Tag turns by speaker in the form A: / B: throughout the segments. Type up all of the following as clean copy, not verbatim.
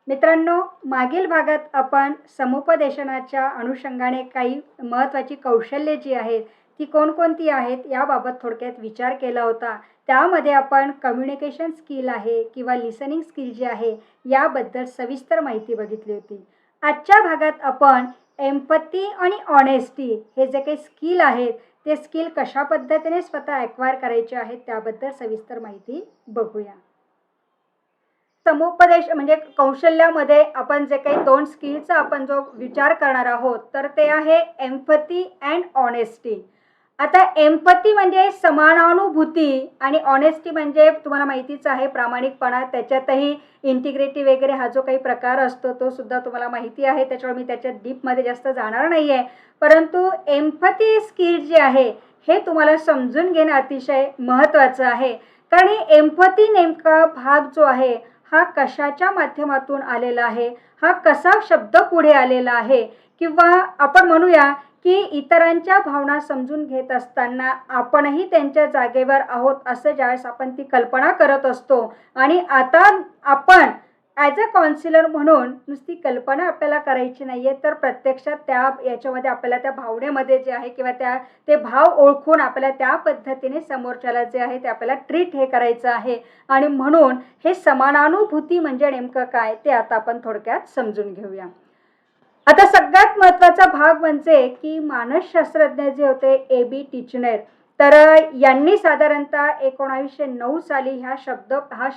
A: मित्रांनो, मागील भागात आपण समुपदेशनाच्या अनुषंगाने काही महत्त्वाची कौशल्ये जी आहेत, ती कोणकोणती आहेत याबाबत थोडक्यात विचार केला होता. त्यामध्ये आपण कम्युनिकेशन स्किल आहे किंवा लिसनिंग स्किल जे आहे, याबद्दल सविस्तर माहिती बघितली होती. आजच्या भागात आपण एम्पॅथी आणि ऑनेस्टी हे जे काही स्किल आहेत, ते स्किल कशा पद्धतीने स्वतः ॲक्वायर करायचे आहेत, त्याबद्दल सविस्तर माहिती बघूया. समुपदेश म्हणजे कौशल्यामध्ये आपण जे काही 2 स्किलचा आपण जो विचार करणार आहोत, तर ते आहे एम्पॅथी अँड ऑनेस्टी. आता एम्पॅथी म्हणजे समानानुभूती आणि ऑनेस्टी म्हणजे तुम्हाला माहितीच आहे प्रामाणिकपणा. त्याच्यातही इंटिग्रिटी वगैरे हा जो काही प्रकार असतो तो सुद्धा तुम्हाला माहिती आहे. त्याच्यामुळे मी त्याच्यात डीपमध्ये जास्त जाणार नाही आहे. परंतु एम्पॅथी स्किल जे आहे हे तुम्हाला समजून घेणं अतिशय महत्त्वाचं आहे. कारण एम्पॅथी नेमका भाग जो आहे हा कशाच्या माध्यमातून आलेला आहे, हा कसा शब्द पुढे आलेला आहे, किंवा आपण म्हणूया की इतरांच्या भावना समजून घेत असताना आपणही त्यांच्या जागेवर आहोत असं ज्यावेळेस आपण ती कल्पना करत असतो. आणि आता आपण ॲज अ काउन्सिलर म्हणून नुसती कल्पना आपल्याला करायची नाही आहे, तर प्रत्यक्षात त्या याच्यामध्ये आपल्याला त्या भावनेमध्ये जे आहे किंवा ते भाव ओळखून आपल्याला त्या पद्धतीने समोरच्याला जे आहे ते आपल्याला ट्रीट हे करायचं आहे. आणि म्हणून हे समानानुभूती म्हणजे नेमकं काय ते आता आपण थोडक्यात समजून घेऊया. आता सगळ्यात महत्त्वाचा भाग म्हणजे की मानसशास्त्रज्ञ जे होते A.B. टिचनर, तर यांनी साधारणतः 1909 साली हा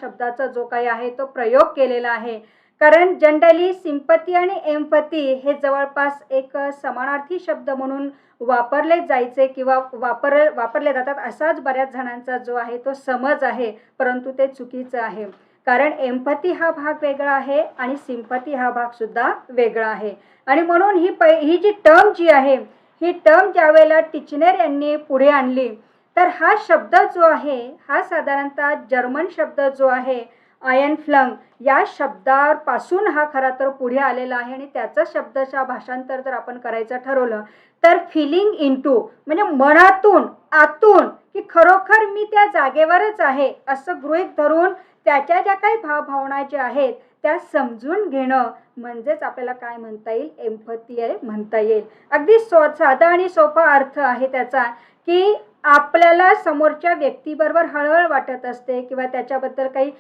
A: शब्दाचा जो काही आहे तो प्रयोग केलेला आहे. कारण जनरली सिम्पथी आणि एम्पॅथी हे जवळपास एक समानार्थी शब्द म्हणून वापरले जायचे किंवा वापरले जातात असाच बऱ्याच जणांचा जो आहे तो समज आहे, परंतु ते चुकीचं आहे. कारण एम्पॅथी हा भाग वेगळा आहे आणि सिम्पथी हा भाग सुद्धा वेगळा आहे. आणि म्हणून ही जी टर्म जी आहे, ही टर्म ज्यावेळेला टिचनर यांनी पुढे आणली, तर हा शब्द जो आहे हा साधारणतः जर्मन शब्द जो आहे आयनफ्लंग या शब्दापासून हा खरा तर पुढे आलेला आहे. आणि त्याचं शब्दशः भाषांतर जर आपण करायचं ठरवलं तर फिलिंग इनटू म्हणजे मनातून आतून की खरोखर मी त्या जागेवरच आहे असं गृहीत धरून त्याच्या ज्या काही भावना ज्या आहेत त्या समजून घेणं म्हणजेच आपल्याला काय म्हणता येईल, एम्पॅथी आहे म्हणता येईल. अगदी साधा आणि सोपा अर्थ आहे त्याचा की आपल्याला समोरच्या व्यक्तीबरोबर हळहळ वाटत असते किंवा त्याच्याबद्दल काही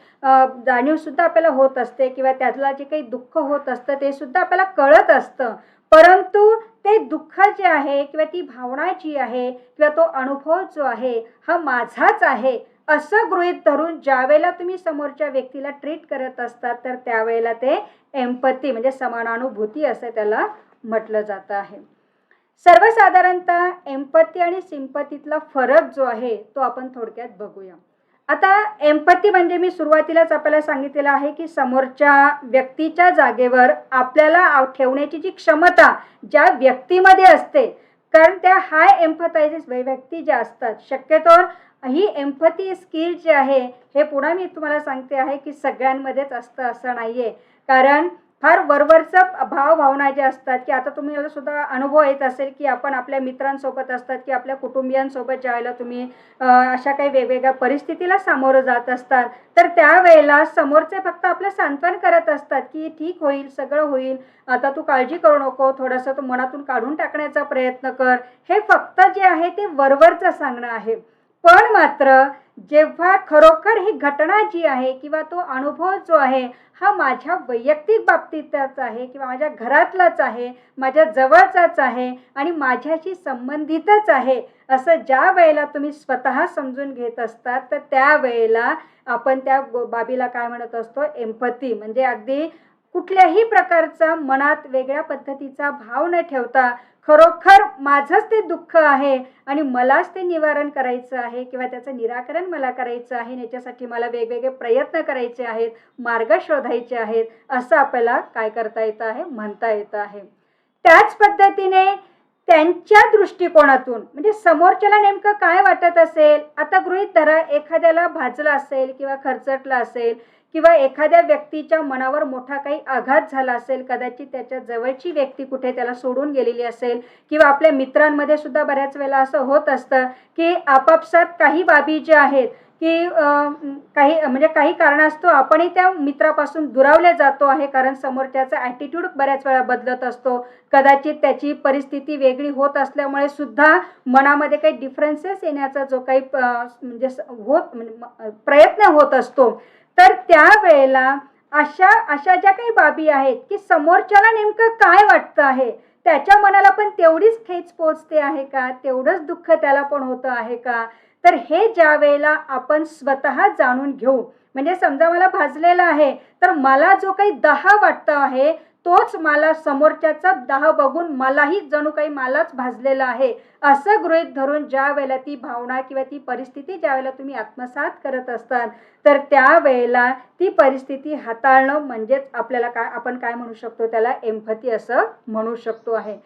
A: जाणीवसुद्धा आपल्याला होत असते किंवा त्यातला जे काही दुःख होत असतं ते सुद्धा आपल्याला कळत असतं. परंतु ते दुःख जे आहे किंवा ती भावना जी आहे किंवा तो अनुभव जो आहे हा माझाच आहे असं गृहीत धरून ज्यावेळेला तुम्ही समोरच्या व्यक्तीला ट्रीट करत असतात, तर त्यावेळेला ते एम्पॅथी म्हणजे समानानुभूती असं त्याला म्हटलं जातं आहे. सर्वसाधारणतः एम्पॅथी आणि सिम्पथीतला फरक जो आहे तो आपण थोडक्यात बघूया. आता एम्पॅथी म्हणजे मी सुरुवातीलाच आपल्याला सांगितलेलं आहे की समोरच्या व्यक्तीच्या जागेवर आपल्याला ठेवण्याची जी क्षमता ज्या व्यक्तीमध्ये असते, कारण त्या हाय एम्पॅथायझिस व्यक्ती ज्या असतात, शक्यतो ही एम्पॅथी स्किल जे आहे हे पुन्हा मी तुम्हाला सांगते आहे की सगळ्यांमध्येच असतं असं नाही आहे. कारण फार वरवरचं भावना ज्या असतात की आता तुम्हाला सुद्धा अनुभव येत असेल की आपण आपल्या मित्रांसोबत असतात की आपल्या कुटुंबियांसोबत ज्यावेळेला तुम्ही अशा काही वेगवेगळ्या परिस्थितीला सामोरं जात असतात, तर त्यावेळेला समोरचे फक्त आपलं सांत्वन करत असतात की ठीक होईल, सगळं होईल, आता तू काळजी करू नको, थोडंसं तू मनातून काढून टाकण्याचा प्रयत्न कर. हे फक्त जे आहे ते वरवरचं सांगणं आहे. पण मात्र जेव्हा खरोखर ही घटना जी आहे किंवा तो अनुभव जो आहे हा माझ्या वैयक्तिक बाबतीतच आहे किंवा माझ्या घरातलाच आहे, माझ्या जवळचाच आहे आणि माझ्याशी संबंधितच आहे असं ज्या वेळेला तुम्ही स्वतः समजून घेत असतात, तर त्यावेळेला आपण त्या बाबीला काय म्हणत असतो, एम्पॅथी. म्हणजे अगदी कुठल्याही प्रकारचा मनात वेगळ्या पद्धतीचा भाव न ठेवता खरोखर माझंच ते दुःख आहे आणि मलाच ते निवारण करायचं आहे किंवा त्याचं निराकरण मला करायचं आहे, याच्यासाठी मला वेगवेगळे प्रयत्न करायचे आहेत, मार्ग शोधायचे आहेत, असं आपल्याला काय करता येतं आहे, म्हणता येतं आहे. त्याच पद्धतीने त्यांच्या दृष्टिकोनातून म्हणजे समोरच्याला नेमकं काय वाटत असेल. आता गृहीत धरा एखाद्याला भाजलं असेल किंवा खरचटलं असेल किंवा एखाद्या व्यक्तीच्या मनावर मोठा काही आघात झाला असेल, कदाचित त्याच्या जवळची व्यक्ती कुठे त्याला सोडून गेलेली असेल किंवा आपल्या मित्रांमध्ये सुद्धा बऱ्याच वेळेला असं होत असतं की आपापसात काही बाबी ज्या आहेत की काही म्हणजे काही कारणास्तव आपणही त्या मित्रापासून दुरावले जातो आहे, कारण समोरच्याचा ॲटिट्यूड बऱ्याच वेळा बदलत असतो. कदाचित त्याची परिस्थिती वेगळी होत असल्यामुळे सुद्धा मनामध्ये काही डिफरन्सेस येण्याचा जो काही म्हणजे प्रयत्न होत असतो. तर त्यावेळेला अशा अशा ज्या काही बाबी आहेत की समोरच्याला नेमकं काय वाटतं आहे, त्याच्या मनाला पण तेवढीच ठेच पोचते आहे का, तेवढंच दुःख त्याला पण होतं आहे का, तर हे ज्या वेळेला आपण स्वतः जाणून घेऊ, म्हणजे समजा मला भाजलेलं आहे, तर मला जो काही 10 वाटतं आहे तोच मला समोरच्याचा 10 बघून मलाही जणू काही मलाच भाजलेला आहे असं गृहीत धरून ज्या वेळेला ती भावना किंवा ती परिस्थिती ज्या वेळेला तुम्ही आत्मसात करत असतात, तर त्यावेळेला ती परिस्थिती हाताळणं म्हणजेच आपल्याला काय आपण काय म्हणू शकतो, त्याला एम्पॅथी असं म्हणू शकतो आहे.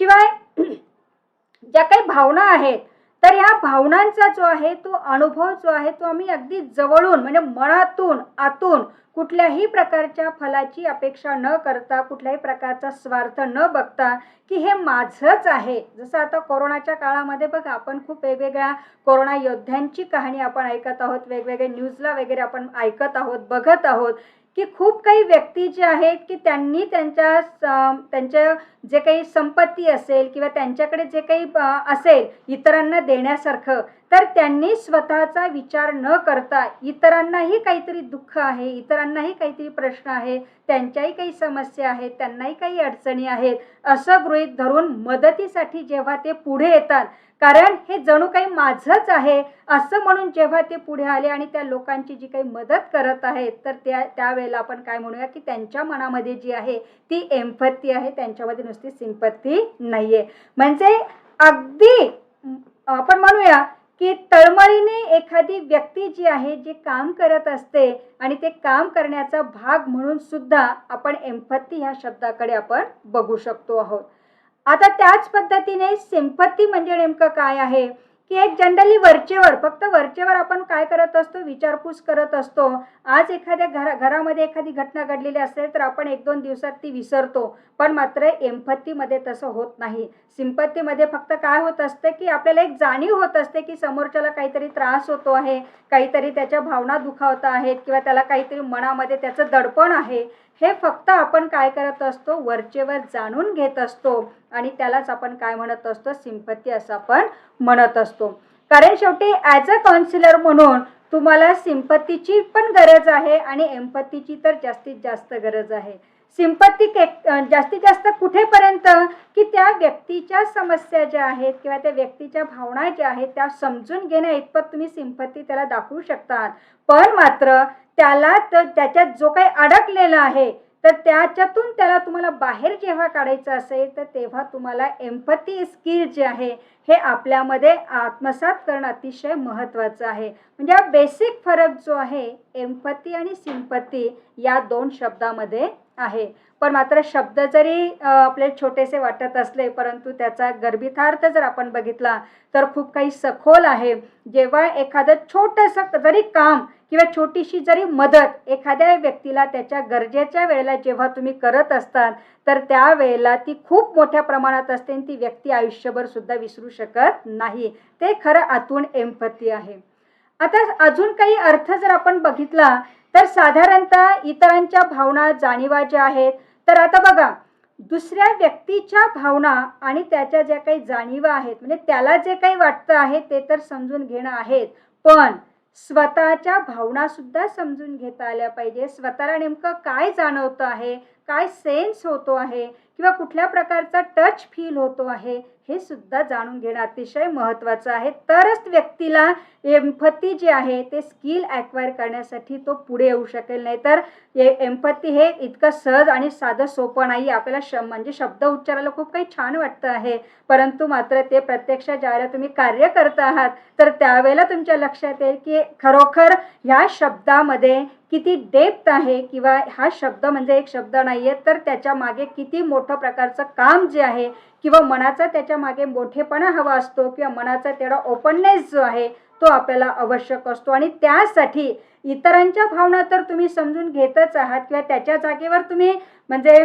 A: शिवाय ज्या काही भावना आहेत, तर ह्या भावनांचा जो आहे तो अनुभव जो आहे तो आम्ही अगदी जवळून म्हणजे मनातून आतून कुठल्याही प्रकारच्या फलाची अपेक्षा न करता, कुठल्याही प्रकारचा स्वार्थ न बघता की हे माझंच आहे. जसं आता कोरोनाच्या काळामध्ये बघा, आपण खूप वेगवेगळ्या कोरोना योद्ध्यांची कहाणी आपण ऐकत आहोत, वेगवेगळे न्यूजला वगैरे आपण ऐकत आहोत, बघत आहोत की खूप काही व्यक्ती जे आहेत की त्यांनी त्यांच्या जे काही संपत्ती असेल किंवा त्यांच्याकडे जे काही असेल इतरांना देण्यासारखं, तर त्यांनी स्वतःचा विचार न करता इतरांनाही काहीतरी दुःख आहे, इतरांनाही काहीतरी प्रश्न आहे, त्यांच्याही काही समस्या आहेत, त्यांनाही काही अडचणी आहेत असं गृहीत धरून मदतीसाठी जेव्हा ते पुढे येतात, कारण हे जणू काही माझंच आहे असं म्हणून जेव्हा ते पुढे आले आणि त्या लोकांची जी काही मदत करत आहेत, तर त्यावेळेला आपण काय म्हणूया की त्यांच्या मनामध्ये जी आहे ती एम्पॅथी आहे, त्यांच्यामध्ये नुसती सिंपॅथी नाहीये. म्हणजे अगदी आपण म्हणूया की तळमळीने एखादी व्यक्ती जी आहे जे काम करत असते आणि ते काम करण्याचा भाग म्हणून सुद्धा आपण एम्पॅथी ह्या शब्दाकडे आपण बघू शकतो आहोत. आता त्याच पद्धतीने सिंपॅथी म्हणजे नेमकं काय आहे की एक जनरली वरचेवर, फक्त वरचेवर आपण काय करत असतो, विचारपूस करत असतो. आज एखाद्या घरामध्ये एखादी घटना घडलेली असेल तर आपण 1-2 दिवसात ती विसरतो, पण मात्र एम्पॅथीमध्ये तसं होत नाही. सिंपॅथीमध्ये फक्त काय होत असते की आपल्याला एक जाणीव होत असते की समोरच्याला काहीतरी त्रास होतो आहे, काहीतरी त्याच्या भावना दुखावत आहेत किंवा त्याला काहीतरी मनामध्ये त्याचं दडपण आहे. हे फक्त आपण काय करत असतो, वरचेवर जाणून घेत असतो आणि त्यालाच आपण काय म्हणत असतो, सिंपॅथी असं आपण म्हणत असतो. कारण शेवटी ॲज अ काउन्सिलर म्हणून तुम्हाला सिंपॅथीची पण गरज आहे आणि एम्पॅथीची तर जास्तीत जास्त गरज आहे. सिंपॅथी जास्तीत जास्त कुठेपर्यंत की त्या व्यक्तीच्या समस्या ज्या आहेत किंवा त्या व्यक्तीच्या भावना ज्या आहेत त्या समजून घेण्या इतपत तुम्ही सिंपॅथी त्याला दाखवू शकतात. पण मात्र त्याला तर त्याच्यात जो काही अडकलेला आहे, तर त्याच्यातून त्याला तुम्हाला बाहेर जेव्हा काढायचं असेल, तर तेव्हा तुम्हाला एम्पॅथी स्किल जे आहे हे आपल्यामध्ये आत्मसात करणं अतिशय महत्त्वाचं आहे. म्हणजे हा बेसिक फरक जो आहे एम्पॅथी आणि सिंपॅथी या 2 शब्दामध्ये आहे. पण मात्र शब्द जरी आपल्याला छोटेसे वाटत असले, परंतु त्याचा गर्भितार्थ जर आपण बघितला तर खूप काही सखोल आहे. जेव्हा एखादं छोटंसं जरी काम किंवा छोटीशी जरी मदत एखाद्या व्यक्तीला त्याच्या गरजेच्या वेळेला जेव्हा तुम्ही करत असतात, तर त्यावेळेला ती खूप मोठ्या प्रमाणात असते आणि ती व्यक्ती आयुष्यभर सुद्धा विसरू शकत नाही. ते खरं आतून एम्पॅथी आहे. आता अजून काही अर्थ जर आपण बघितला, तर साधारणतः इतरांच्या भावना, जाणीवा ज्या आहेत, तर आता बघा, दुसऱ्या व्यक्तीच्या भावना आणि त्याच्या ज्या काही जाणीवा आहेत, म्हणजे त्याला जे काही वाटतं आहे ते तर समजून घेणं आहेच, पण स्वतःच्या भावना सुद्धा समजून घेता आल्या पाहिजे. स्वतःला नेमकं काय जाणवतं आहे, काय सेन्स होतो आहे किंवा कुठल्या प्रकारचा टच फील होतो आहे, हे सुद्धा जाणून घेणं अतिशय महत्त्वाचं आहे. तरच व्यक्तीला एम्पॅथी जे आहे ते स्किल ॲक्वायर करण्यासाठी तो पुढे येऊ शकेल. नाहीतर एम्पॅथी हे इतकं सहज आणि साधं सोपं नाही. आपल्याला म्हणजे शब्द उच्चारायला खूप काही छान वाटतं आहे, परंतु मात्र ते प्रत्यक्षात ज्यावेळेला तुम्ही कार्य करत आहात, तर त्यावेळेला तुमच्या लक्षात येईल की खरोखर ह्या शब्दामध्ये किती डेप्थ आहे किंवा हा शब्द म्हणजे एक शब्द नाही आहे, तर त्याच्या मागे किती मोठं प्रकारचं काम जे आहे किंवा मनाचा त्याच्या मागे मोठेपणा हवा असतो किंवा मनाचा तेवढा ओपननेस जो आहे तो आपल्याला आवश्यक असतो. आणि त्यासाठी इतरांच्या भावना तर तुम्ही समजून घेतच आहात किंवा त्याच्या जागेवर तुम्ही म्हणजे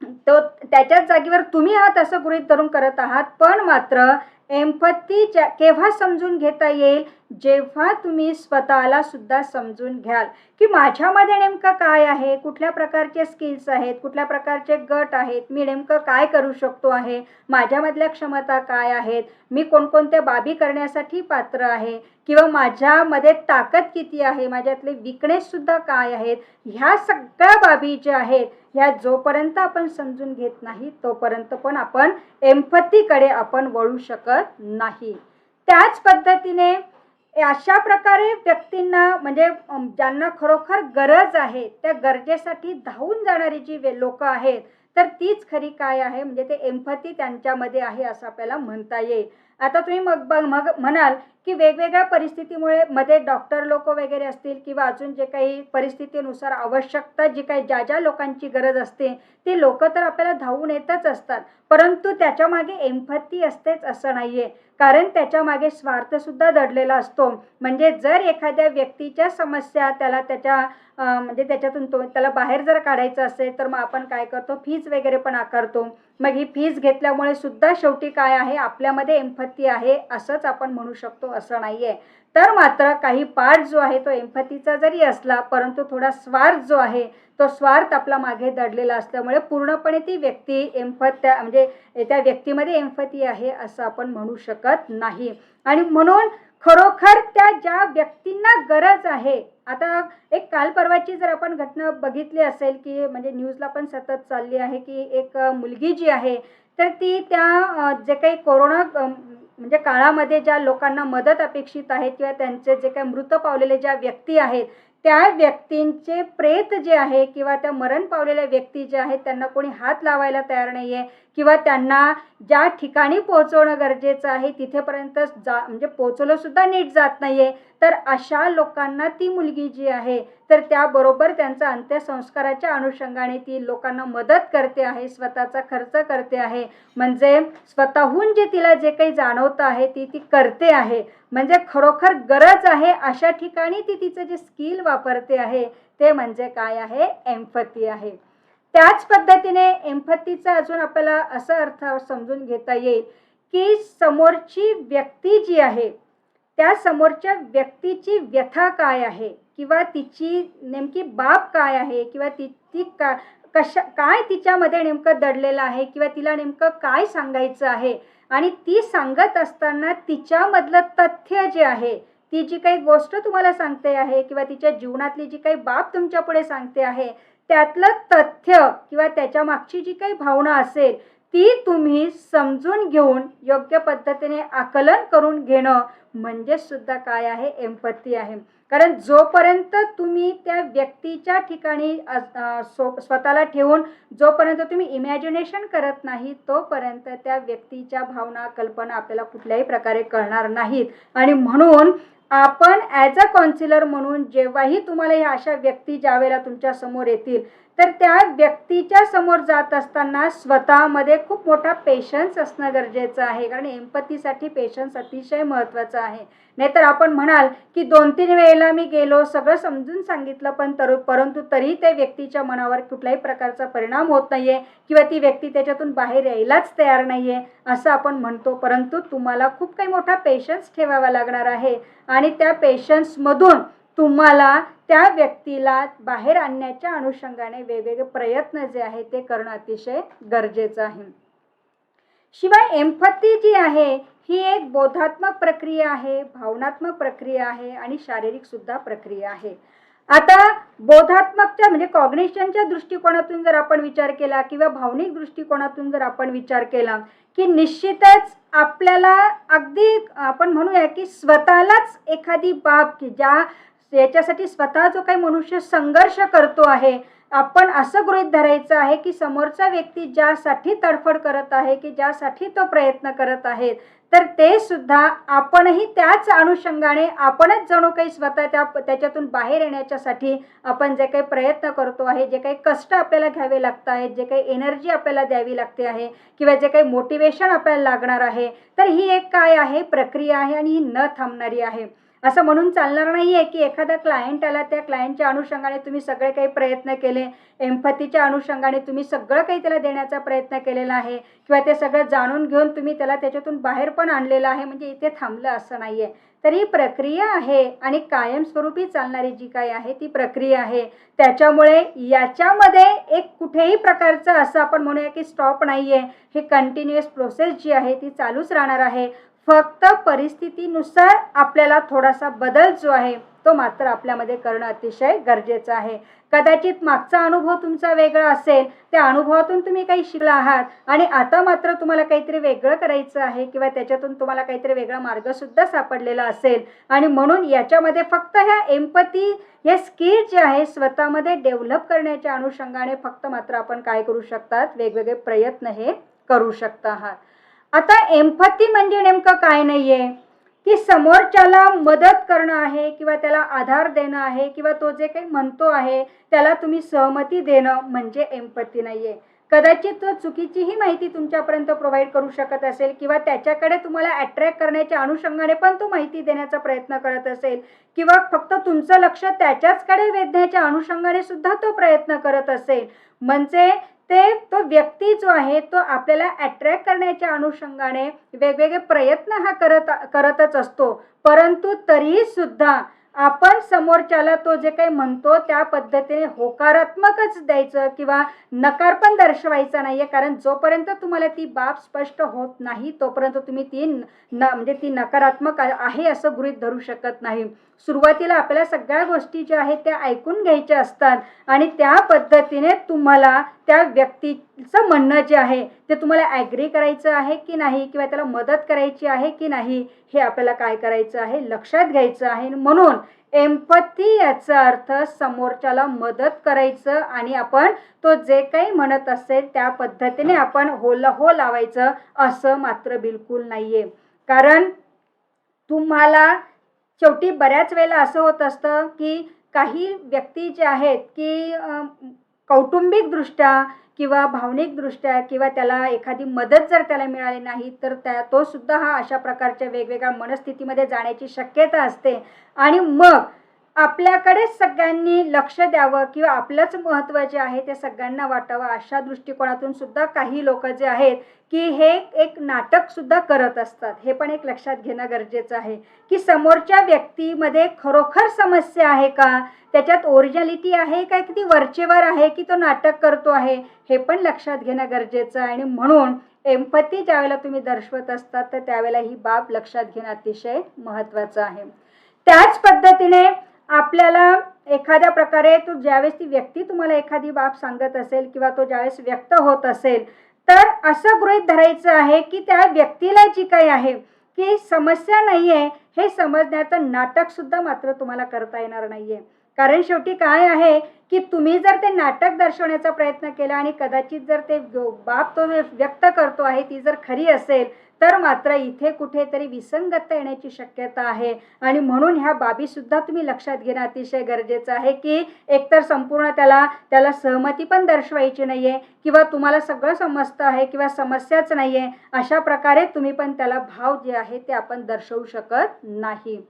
A: त्याच्याच जागेवर तुम्ही आहात असं गृहीत धरून करत आहात. पण मात्र एम्पॅथी केव्हा समजून घेता येईल, जेव्हा तुम्ही स्वतःला सुद्धा समजून घ्याल की माझ्यामध्ये नेमकं काय आहे, कुठल्या प्रकारचे स्किल्स आहेत, कुठल्या प्रकारचे गट आहेत, मी नेमकं काय करू शकतो आहे, माझ्यामधल्या क्षमता काय आहेत, मी कोणकोणत्या बाबी करण्यासाठी पात्र आहे, किंवा माझ्यामध्ये ताकद किती आहे, माझ्यातले विकनेससुद्धा काय आहेत, ह्या सगळ्या बाबी ज्या आहेत ह्या जोपर्यंत आपण समजून घेत नाही तोपर्यंत पण आपण एम्पथीकडे आपण वळू शकत नाही. त्याच पद्धतीने अशा प्रकारे व्यक्तींना म्हणजे ज्यांना खरोखर गरज आहे त्या गरजेसाठी धावून जाणारी जी लोक आहेत तर तीच खरी काय आहे म्हणजे ते एम्पथी त्यांच्यामध्ये आहे असं आपल्याला म्हणता येईल. आता तुम्ही मग म्हणाल की वेगवेगळ्या परिस्थितीमुळे मध्ये डॉक्टर लोक वगैरे असतील किंवा अजून जे काही परिस्थितीनुसार आवश्यकता जी काही ज्या लोकांची गरज असते ते लोक तर आपल्याला धावून येतच असतात, परंतु त्याच्या मागे एम्पथी असतेच असं नाहीये, कारण त्याच्या मागे स्वार्थ सुद्धा दडलेला असतो. म्हणजे जर एखाद्या व्यक्तीच्या समस्या त्याला त्याच्या म्हणजे त्याच्यातून त्याला बाहेर जर काढायचं असेल तर मग आपण काय करतो, फीज वगैरे पण आकारतो. मग ही फीज घेतल्यामुळे सुद्धा शेवटी काय आहे, आपल्यामध्ये एम्पथी आहे असंच आपण म्हणू शकतो असं नाहीये. तर मात्र काही पार्ट जो आहे तो एम्पथीचा जरी असला परंतु थोडा स्वार्थ जो आहे तो स्वार्थ आपला मागे दडलेला असल्यामुळे पूर्णपणे ती व्यक्ती म्हणजे त्या व्यक्तीमध्ये एम्पथी आहे असं आपण म्हणू शकत नाही. आणि म्हणून खरोखर त्या ज्या व्यक्तींना गरज आहे, आता एक काल परवाची जर आपण घटना बघितली असेल की म्हणजे न्यूजला पण सतत चालली आहे की एक मुलगी जी आहे तर ती त्या जे काही कोरोना म्हणजे काळामध्ये ज्या लोकांना मदत अपेक्षित आहे किंवा त्यांचे जे काही मृत पावलेले ज्या व्यक्ती आहेत त्या व्यक्तींचे प्रेत जे आहे किंवा त्या मरण पावलेल्या व्यक्ती जे आहेत त्यांना कोणी हात लावायला तयार नाहीये किंवा त्यांना ज्या ठिकाणी पोहोचवणं गरजेचं आहे तिथेपर्यंत म्हणजे पोहोचवलं सुद्धा नीट जात नाहीये. तर अशा लोकांना ती मुलगी जी आहे तर त्याबरोबर त्यांचा अंत्यसंस्काराच्या अनुषंगाने ती लोकांना मदत करते आहे, स्वतःचा खर्च करते आहे, म्हणजे स्वतःहून जे तिला जे काही जाणवतं आहे ती करते आहे. म्हणजे खरोखर गरज आहे अशा ठिकाणी ती तिचं जे स्किल वापरते आहे ते म्हणजे काय आहे, एम्पथी आहे. त्याच पद्धतीने एम्पथीचा अजून आपल्याला असा अर्थ समजून घेता येईल की समोरची व्यक्ती जी आहे त्या समोरच्या व्यक्तीची व्यथा काय आहे किंवा तिची नेमकी बाब काय आहे किंवा ती काय तिच्यामध्ये नेमकं दडलेलं आहे किंवा तिला नेमकं काय सांगायचं आहे, आणि ती सांगत असताना तिच्यामधलं तथ्य जे आहे, ती जी काही गोष्ट तुम्हाला सांगते आहे किंवा तिच्या जीवनातली जी काही बाब तुमच्या पुढे सांगते आहे त्यातलं तथ्य किंवा त्याच्या मागची जी काही भावना असेल ती तुम्ही समजून घेऊन योग्य पद्धतीने आकलन करून घेणं म्हणजे सुद्धा काय आहे, एम्पथी आहे. कारण जोपर्यंत तुम्ही त्या व्यक्तीच्या ठिकाणी स्वतःला ठेवून जोपर्यंत तुम्ही इमॅजिनेशन करत नाही तोपर्यंत त्या व्यक्तीच्या भावना कल्पना आपल्याला कुठल्याही प्रकारे कळणार नाहीत. आणि म्हणून आपण ॲज अ काउन्सिलर म्हणून जेव्हाही तुम्हाला ह्या अशा व्यक्ती ज्यावेळेला तुमच्या समोर येतील तर त्या व्यक्तीच्या समोर जात असताना स्वतःमध्ये खूप मोठा पेशन्स असणं गरजेचं आहे, कारण एम्पथीसाठी पेशन्स अतिशय महत्त्वाचं आहे. नाहीतर आपण म्हणाल की 2-3 वेळेला मी गेलो, सगळं समजून सांगितलं परंतु तरी त्या व्यक्तीच्या मनावर कुठल्याही प्रकारचा परिणाम होत नाहीये किंवा ती व्यक्ती त्याच्यातून बाहेर यायलाच तयार नाहीये असं आपण म्हणतो. परंतु तुम्हाला खूप काही मोठा पेशन्स ठेवावा लागणार आहे आणि त्या पेशन्समधून तुम्हाला त्या व्यक्तीला बाहेर आणण्याच्या अनुषंगाने वेगवेगळे प्रयत्न जे आहेत ते करणं अतिशय गरजेचं आहे. शिवाय एम्पथी जी आहे ही एक बोधात्मक प्रक्रिया आहे, भावनात्मक प्रक्रिया आहे आणि शारीरिक सुद्धा प्रक्रिया आहे. आता बोधात्मकच्या म्हणजे कॉग्निशनच्या दृष्टिकोनातून जर आपण विचार केला किंवा भावनिक दृष्टिकोनातून जर आपण विचार केला की निश्चितच आपल्याला अगदी आपण म्हणूया की स्वतःलाच एखादी बाब की ज्या याच्यासाठी स्वतः जो काही मनुष्य संघर्ष करतो आहे, आपण असं गृहीत धरायचं आहे की समोरचा व्यक्ती ज्यासाठी तडफड करत आहे की ज्यासाठी तो प्रयत्न करत आहे तर ते सुद्धा आपणही त्याच अनुषंगाने आपणच जणू काही स्वतः त्याच्यातून बाहेर येण्याच्यासाठी आपण जे काही प्रयत्न करतो आहे, जे काही कष्ट आपल्याला घ्यावे लागत आहेत, जे काही एनर्जी आपल्याला द्यावी लागते आहे किंवा जे काही मोटिवेशन आपल्याला लागणार आहे तर ही एक काय आहे, प्रक्रिया आहे आणि ही न थांबणारी आहे. असं म्हणून चालणार नाही आहे की एखादा क्लायंट आला, त्या क्लायंटच्या अनुषंगाने तुम्ही सगळे काही प्रयत्न केले, एम्पॅथीच्या अनुषंगाने तुम्ही सगळं काही त्याला देण्याचा प्रयत्न केलेला आहे किंवा ते सगळं जाणून घेऊन तुम्ही त्याला त्याच्यातून बाहेर पण आणलेलं आहे, म्हणजे इथे थांबलं असं नाही आहे. तर ही प्रक्रिया आहे आणि कायमस्वरूपी चालणारी जी काही आहे ती प्रक्रिया आहे. त्याच्यामुळे याच्यामध्ये एक कुठेही प्रकारचं असं आपण म्हणूया की स्टॉप नाही आहे. ही कंटिन्युअस प्रोसेस जी आहे ती चालूच राहणार आहे. फक्त परिस्थितीनुसार आपल्याला थोडासा बदल जो आहे तो मात्र आपल्यामध्ये करणं अतिशय गरजेचं आहे. कदाचित मागचा अनुभव तुमचा वेगळा असेल, त्या अनुभवातून तुम्ही काही शिकला आहात आणि आता मात्र तुम्हाला काहीतरी वेगळं करायचं आहे किंवा त्याच्यातून तुम्हाला काहीतरी वेगळा मार्गसुद्धा सापडलेला असेल आणि म्हणून याच्यामध्ये फक्त ह्या एम्पॅथी हे स्किल जे आहे स्वतःमध्ये डेव्हलप करण्याच्या अनुषंगाने फक्त मात्र आपण काय करू शकतात, वेगवेगळे प्रयत्न हे करू शकता आहात. आता एम्पॅथी म्हणजे नेमकं काय नाहीये की समोरच्याला मदत करणं आहे किंवा त्याला आधार देणं आहे किंवा तो जे काही म्हणतो आहे त्याला तुम्ही सहमती देणं म्हणजे एम्पॅथी नाहीये. कदाचित तो चुकीचीही माहिती तुमच्यापर्यंत प्रोव्हाइड करू शकत असेल किंवा त्याच्याकडे तुम्हाला अट्रॅक्ट करण्याच्या अनुषंगाने पण तो माहिती देण्याचा प्रयत्न करत असेल किंवा फक्त तुमचं लक्ष त्याच्याचकडे वेधण्याच्या अनुषंगाने सुद्धा तो प्रयत्न करत असेल. म्हणजे तो व्यक्ती जो आहे तो आपल्याला अट्रॅक्ट करण्याच्या अनुषंगाने वेगवेगळे प्रयत्न हा करतच असतो. परंतु तरीही सुद्धा आपण समोरच्याला तो जे काही म्हणतो त्या पद्धतीने होकारात्मकच द्यायचं किंवा नकार पण दर्शवायचा नाहीये. कारण जोपर्यंत तुम्हाला ती बाब स्पष्ट होत नाही तोपर्यंत तुम्ही म्हणजे ती नकारात्मक आहे असं गृहीत धरू शकत नाही. सुरुवातीला आपल्याला सगळ्या गोष्टी ज्या आहेत त्या ऐकून घ्यायच्या असतात आणि त्या पद्धतीने तुम्हाला त्या व्यक्तीचं म्हणणं जे आहे ते तुम्हाला ॲग्री करायचं आहे की नाही किंवा त्याला मदत करायची आहे की नाही हे आपल्याला काय करायचं आहे, लक्षात घ्यायचं आहे. म्हणून एम्पॅथी याचा अर्थ समोरच्याला मदत करायचं आणि आपण तो जे काही म्हणत असेल त्या पद्धतीने आपण हो लावायचं असं मात्र बिलकुल नाहीये. कारण तुम्हाला शेवटी बऱ्याच वेळेला असं होत असतं की काही व्यक्ती जे आहेत की कौटुंबिकदृष्ट्या किंवा भावनिकदृष्ट्या किंवा त्याला एखादी मदत जर त्याला मिळाली नाही तर तो सुद्धा हा अशा प्रकारच्या वेगवेगळ्या मनस्थितीमध्ये जाण्याची शक्यता असते आणि मग आपल्याकडे सगळ्यांनी लक्ष द्यावं किंवा आपलंच महत्त्व जे आहे ते सगळ्यांना वाटावं अशा दृष्टिकोनातून सुद्धा काही लोक जे आहेत की हे एक नाटक सुद्धा करत असतात. हे पण एक लक्षात घेणं गरजेचं आहे की समोरच्या व्यक्तीमध्ये खरोखर समस्या आहे का, त्याच्यात ओरिजिनॅलिटी आहे का, किती वरचेवर आहे की तो नाटक करतो आहे, हे पण लक्षात घेणं गरजेचं आहे. आणि म्हणून एम्पॅथी ज्यावेळेला तुम्ही दर्शवत असतात तर त्यावेळेला ही बाब लक्षात घेणं अतिशय महत्त्वाचं आहे. त्याच पद्धतीने आपल्याला एखाद्या प्रकारे तो ज्यावेळेस ती व्यक्ती तुम्हाला एखादी बाब सांगत असेल किंवा तो ज्यावेळेस व्यक्त होत असेल तर असं गृहीत धरायचं आहे की त्या व्यक्तीला जी काही आहे की समस्या नाही आहे हे समजण्याचं नाटक सुद्धा मात्र तुम्हाला करता येणार नाहीये. कारण शेवटी काय आहे की तुम्ही जर ते नाटक दर्शवण्याचा प्रयत्न केला आणि कदाचित जर ते बाब तो व्यक्त करतो आहे ती जर खरी असेल तर मात्र इथे कुठेतरी विसंगतता येण्याची शक्यता आहे. आणि म्हणून ह्या बाबी सुद्धा तुम्ही लक्षात घेणं अतिशय गरजेचं आहे की एकतर संपूर्ण त्याला सहमती पण दर्शवायची नाहीये किंवा तुम्हाला सगळं समजतं आहे किंवा समस्याच नाहीये अशा प्रकारे तुम्ही पण त्याला भाव जे आहे ते आपण दर्शवू शकत नाही.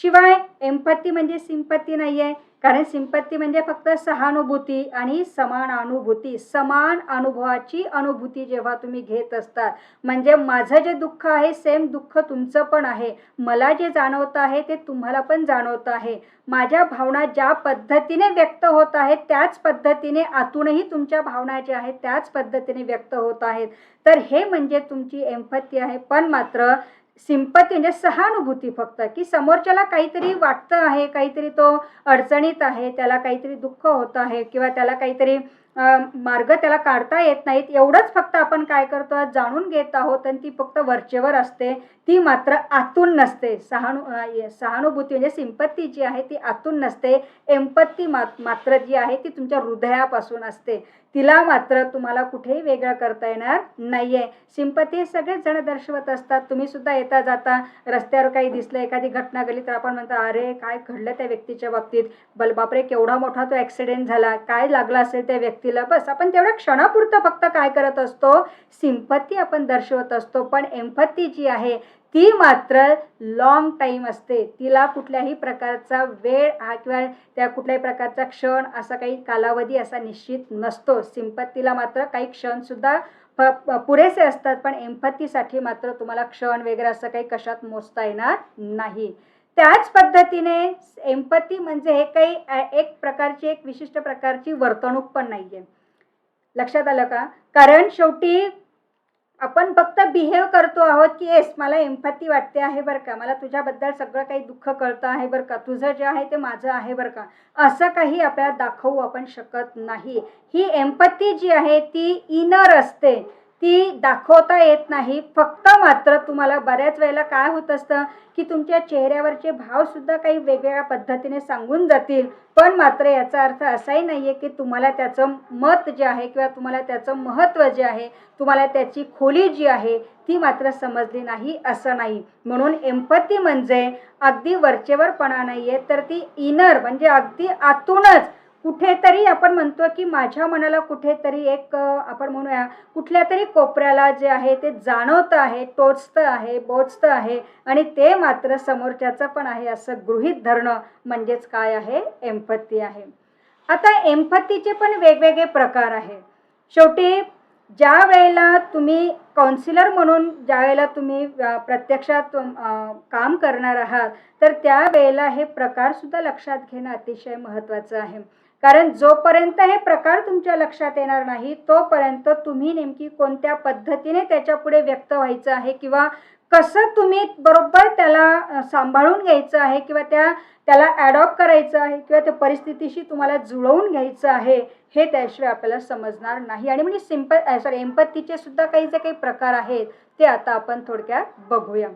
A: शिवाय एम्पॅथी म्हणजे सिंपॅथी नाहीये. कारण सिंपॅथी म्हणजे फक्त सहानुभूती आणि समान अनुभूती, समान अनुभवाची अनुभूती जेव्हा तुम्ही घेत असतात म्हणजे माझं जे दुःख आहे सेम दुःख तुमचं पण आहे, मला जे जाणवतं आहे ते तुम्हाला पण जाणवतं आहे, माझ्या भावना ज्या पद्धतीने व्यक्त होत आहेत त्याच पद्धतीने आतूनही तुमच्या भावना ज्या आहेत त्याच पद्धतीने व्यक्त होत आहेत. तर हे म्हणजे तुमची एम्पॅथी आहे. पण मात्र सिंपॅथी म्हणजे सहानुभूती फक्त की समोरच्याला काहीतरी वाटतं आहे, काहीतरी तो अडचणीत आहे, त्याला काहीतरी दुःख होत आहे किंवा त्याला काहीतरी मार्ग त्याला काढता येत नाहीत एवढंच फक्त आपण काय करतो जाणून घेत आहोत आणि ती फक्त वरचेवर असते, ती मात्र आतून नसते. सहानुभूती म्हणजे सिंपॅथी जी आहे ती आतून नसते. एम्पॅथी मात्र जी आहे ती तुमच्या हृदयापासून असते, तिला मात्र तुम्हाला कुठेही वेगळं करता येणार नाहीये. सिंपॅथी सगळेच जण दर्शवत असतात. तुम्ही सुद्धा येता जाता रस्त्यावर काही दिसलं, एखादी घटना घडली तर आपण म्हणतो अरे काय घडलं त्या व्यक्तीच्या बाबतीत, बापरे केवढा मोठा तो ॲक्सिडेंट झाला, काय लागला असेल त्या व्यक्ती व्यक्तीला, बस आपण तेवढ्या क्षणापुरतं फक्त काय करत असतो, सिंपत्ती आपण दर्शवत असतो. पण एम्पॅथी जी आहे ती मात्र लॉंग टाईम असते. तिला कुठल्याही प्रकारचा वेळ किंवा त्या कुठल्याही प्रकारचा क्षण असा काही कालावधी असा निश्चित नसतो. सिंपत्तीला मात्र काही क्षणसुद्धा पुरेसे असतात, पण एम्पॅथीसाठी मात्र तुम्हाला क्षण वगैरे असं काही कशात मोजता येणार नाही. त्याच पद्धतीने एम्पॅथी म्हणजे हे काही एक प्रकारची एक विशिष्ट प्रकारची वर्तणूक पण नाहीये. लक्षात आलं का? कारण शेवटी आपण फक्त बिहेव करतो आहोत, की येस मला एम्पॅथी वाटते आहे बरं का, मला तुझ्याबद्दल सगळं काही दुःख कळतं आहे बरं का, तुझं जे आहे ते माझं आहे बरं का, असं काही आपल्याला दाखवू आपण शकत नाही. ही एम्पॅथी जी आहे ती इनर असते, ती दाखवता येत नाही. फक्त मात्र तुम्हाला बऱ्याच वेळेला काय होत असतं, की तुमच्या चेहऱ्यावरचे भावसुद्धा काही वेगवेगळ्या पद्धतीने सांगून जातील, पण मात्र याचा अर्थ असाही नाही आहे की तुम्हाला त्याचं मत जे आहे किंवा तुम्हाला त्याचं महत्त्व जे आहे, तुम्हाला त्याची खोली जी आहे ती मात्र समजली नाही असं नाही. म्हणून एम्पॅथी म्हणजे अगदी वरचेवरपणा नाही आहे, तर ती इनर म्हणजे अगदी आतूनच कुठेतरी आपण म्हणतो की माझ्या मनाला कुठेतरी एक आपण म्हणूया कुठल्या तरी कोपऱ्याला जे आहे ते जाणवतं आहे, टोचतं आहे, बोचतं आहे आणि ते मात्र समोरच्याचं पण आहे असं गृहीत धरणं म्हणजेच काय आहे, एम्पॅथी आहे. आता एम्पॅथीचे पण वेगवेगळे प्रकार आहेत. शेवटी ज्या वेळेला तुम्ही काउन्सिलर म्हणून ज्या वेळेला तुम्ही प्रत्यक्षात काम करणार आहात, तर त्यावेळेला हे प्रकारसुद्धा लक्षात घेणं अतिशय महत्त्वाचं आहे. कारण जोपर्यंत हे प्रकार तुमच्या लक्षात येणार नाही, तोपर्यंत तुम्ही नेमकी कोणत्या पद्धतीने त्याच्यापुढे व्यक्त व्हायचं आहे किंवा कसं तुम्ही बरोबर त्याला सांभाळून घ्यायचं आहे किंवा त्याला ॲडॉप्ट करायचं आहे किंवा त्या परिस्थितीशी तुम्हाला जुळवून घ्यायचं आहे, हे त्याशिवाय आपल्याला समजणार नाही. आणि म्हणजे एम्पॅथीचे सुद्धा काही जे काही प्रकार आहेत ते आता आपण थोडक्यात बघूया.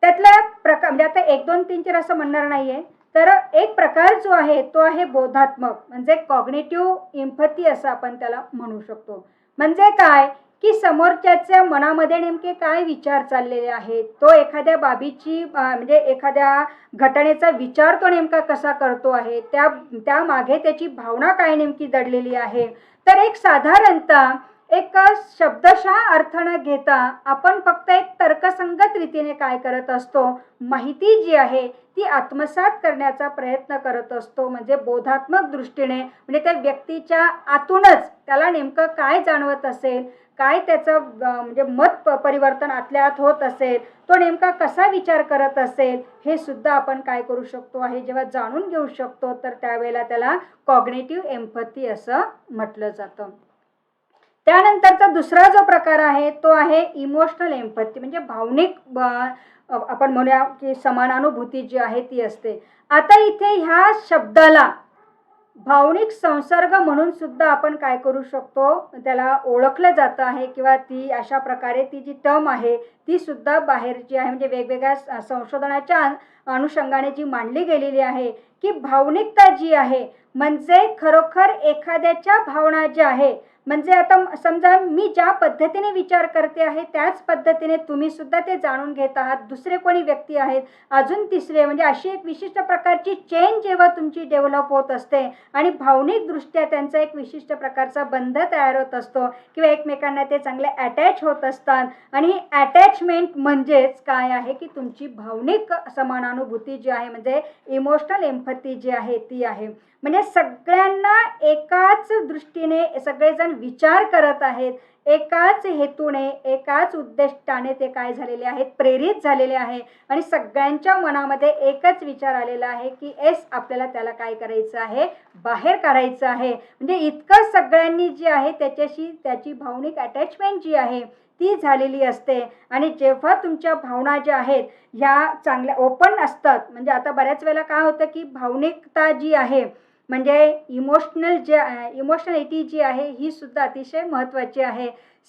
A: त्यातला प्रकार म्हणजे आता 1, 2, 3, 4 असं म्हणणार नाहीये. तर एक प्रकार जो आहे तो आहे बोधात्मक म्हणजे कॉग्निटिव्ह एम्पॅथी असं आपण त्याला म्हणू शकतो. म्हणजे काय, की समोरच्याच्या मनामध्ये नेमके काय विचार चाललेले आहेत, तो एखाद्या बाबीची म्हणजे एखाद्या घटनेचा विचार तो नेमका कसा करतो आहे, त्यामागे त्याची भावना काय नेमकी दडलेली आहे. तर एक साधारणतः एक शब्दशः अर्थ न घेता आपण फक्त एक तर्कसंगत रीतीने काय करत असतो, माहिती जी आहे ती आत्मसात करण्याचा प्रयत्न करत असतो. म्हणजे बोधात्मक दृष्टीने म्हणजे त्या व्यक्तीच्या आतूनच त्याला नेमकं काय जाणवत असेल, काय त्याचं म्हणजे मत परिवर्तन आतल्या आत होत असेल, तो नेमका कसा विचार करत असेल, हे सुद्धा आपण काय करू शकतो आहे जेव्हा जाणून घेऊ शकतो, तर त्यावेळेला त्याला कॉग्निटिव्ह एम्पॅथी असं म्हटलं जातं. त्यानंतरचा दुसरा जो प्रकार आहे तो आहे इमोशनल एम्पॅथी म्हणजे भावनिक आपण म्हणूया की समानानुभूती जी आहे ती असते. आता इथे ह्या शब्दाला भावनिक संसर्ग म्हणून सुद्धा आपण काय करू शकतो, त्याला ओळखलं जातं आहे किंवा ती अशा प्रकारे ती जी टर्म आहे ती सुद्धा बाहेरची आहे म्हणजे वेगवेगळ्या संशोधनाच्या अनुषंगाने जी मांडली गेलेली आहे की भावनिकता जी आहे म्हणजे खरोखर एखाद्याच्या भावना ज्या आहे म्हणजे आता समजा मी ज्या पद्धतीने विचार करते आहे त्याच पद्धतीने तुम्ही सुद्धा ते जाणून घेत आहात. दुसरे कोणी व्यक्ती आहेत, अजून तिसरे म्हणजे अशी एक विशिष्ट प्रकारची चेन जेव्हा तुमची डेव्हलप होत असते आणि भावनिकदृष्ट्या त्यांचा एक विशिष्ट प्रकारचा बंध तयार होत असतो किंवा एकमेकांना ते चांगले अटॅच होत असतात आणि ही अटॅचमेंट म्हणजेच काय आहे की तुमची भावनिक समानानुभूती जी आहे म्हणजे इमोशनल एम्पॅथी जी आहे ती आहे. म्हणजे सगळ्यांना एकाच दृष्टीने सगळेजण विचार करत आहेत, एकाच हेतूने एकाच उद्दिष्टाने ते काय झालेले आहेत, प्रेरित झालेले आहे आणि सगळ्यांच्या मनामध्ये एकच विचार आलेला आहे की एस आपल्याला त्याला काय करायचं आहे, बाहेर काढायचं आहे. म्हणजे इतकं सगळ्यांनी जी आहे त्याच्याशी त्याची भावनिक अटॅचमेंट जी आहे ती झालेली असते आणि जेव्हा तुमच्या भावना ज्या आहेत ह्या चांगल्या ओपन असतात म्हणजे आता बऱ्याच वेळेला काय होतं की भावनिकता जी आहे म्हणजे इमोशनॅलिटी जी आहे ही सुद्धा अतिशय महत्त्वाची आहे.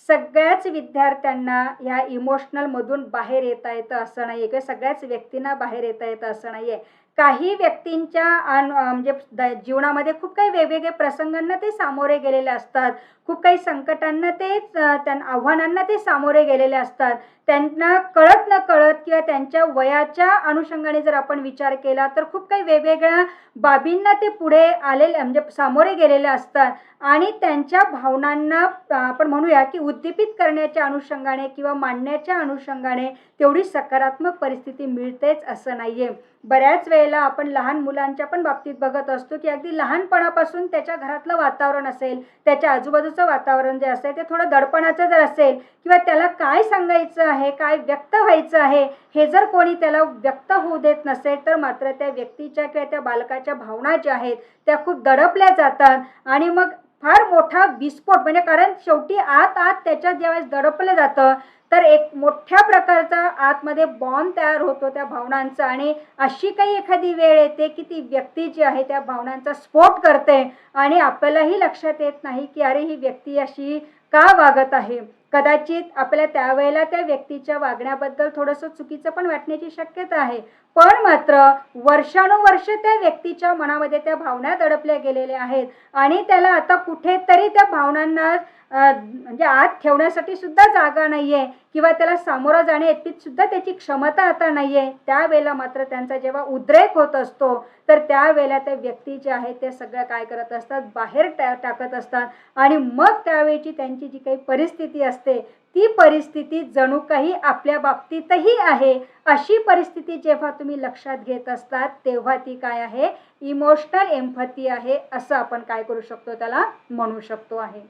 A: सगळ्याच विद्यार्थ्यांना ह्या इमोशनलमधून बाहेर येता येतं असं नाही आहे किंवा सगळ्याच व्यक्तींना बाहेर येता येतं असं नाही आहे. काही व्यक्तींच्या म्हणजे जीवनामध्ये खूप काही वेगवेगळे प्रसंगांना ते सामोरे गेलेले असतात. खूप काही संकटांना ते आव्हानांना ते सामोरे गेलेले असतात. त्यांना कळत नकळत किंवा त्यांच्या वयाच्या अनुषंगाने जर आपण विचार केला तर खूप काही वेगवेगळ्या बाबींना ते पुढे आलेले म्हणजे सामोरे गेलेले असतात आणि त्यांच्या भावनांना आपण म्हणूया की उद्दीपित करण्याच्या अनुषंगाने किंवा मांडण्याच्या अनुषंगाने तेवढी सकारात्मक परिस्थिती मिळतेच असं नाहीये. बऱ्याच वेळेला आपण लहान मुलांच्या पण बाबतीत बघत असतो की अगदी लहानपणापासून त्याच्या घरातलं वातावरण असेल, त्याच्या आजूबाजूचं वातावरण जे असेल ते थोडं दडपणाचं जर असेल किंवा त्याला काय सांगायचं आहे, काय व्यक्त व्हायचं आहे, हे जर कोणी त्याला व्यक्त होऊ देत नसेल तर मात्र त्या व्यक्तीच्या किंवा त्या बालकाच्या भावना ज्या आहेत त्या खूप दडपल्या जातात आणि मग फार मोठा विस्फोट म्हणजे कारण शेवटी आत त्याच्यात ज्यावेळेस दडपलं जातं तर एक मोठ्या प्रकारचा आतमध्ये बॉम्ब तयार होतो त्या भावनांचा आणि अशी काही एखादी वेळ येते की ती व्यक्ती जी आहे त्या भावनांचा स्फोट करते आणि आपल्यालाही लक्षात येत नाही की अरे ही व्यक्ती अशी का वागत आहे. कदाचित आपल्याला त्यावेळेला त्या व्यक्तीच्या वागण्याबद्दल थोडंसं चुकीचं पण वाटण्याची शक्यता आहे. पण मात्र वर्षानुवर्ष त्या व्यक्तीच्या मनामध्ये त्या भावना दडपल्या गेलेल्या आहेत आणि त्याला आता कुठेतरी त्या भावनांना म्हणजे आत ठेवण्यासाठी सुद्धा जागा नाहीये किंवा त्याला सामोरं जाण्या इतकीच सुद्धा त्याची क्षमता आता नाहीये. त्यावेळेला मात्र त्यांचा जेव्हा उद्रेक होत असतो तर त्यावेळेला त्या व्यक्ती जे आहेत ते सगळं काय करत असतात बाहेर टाकत असतात आणि मग त्यावेळची त्यांची जी काही परिस्थिती असते ती परिस्थिती जणू काही आपल्या बाबतीतही आहे. अशी परिस्थिती जेव्हा तुम्ही लक्षात घेत असतात तेव्हा ती काय आहे, इमोशनल एम्पॅथी आहे असं आपण काय करू शकतो त्याला म्हणू शकतो आहे.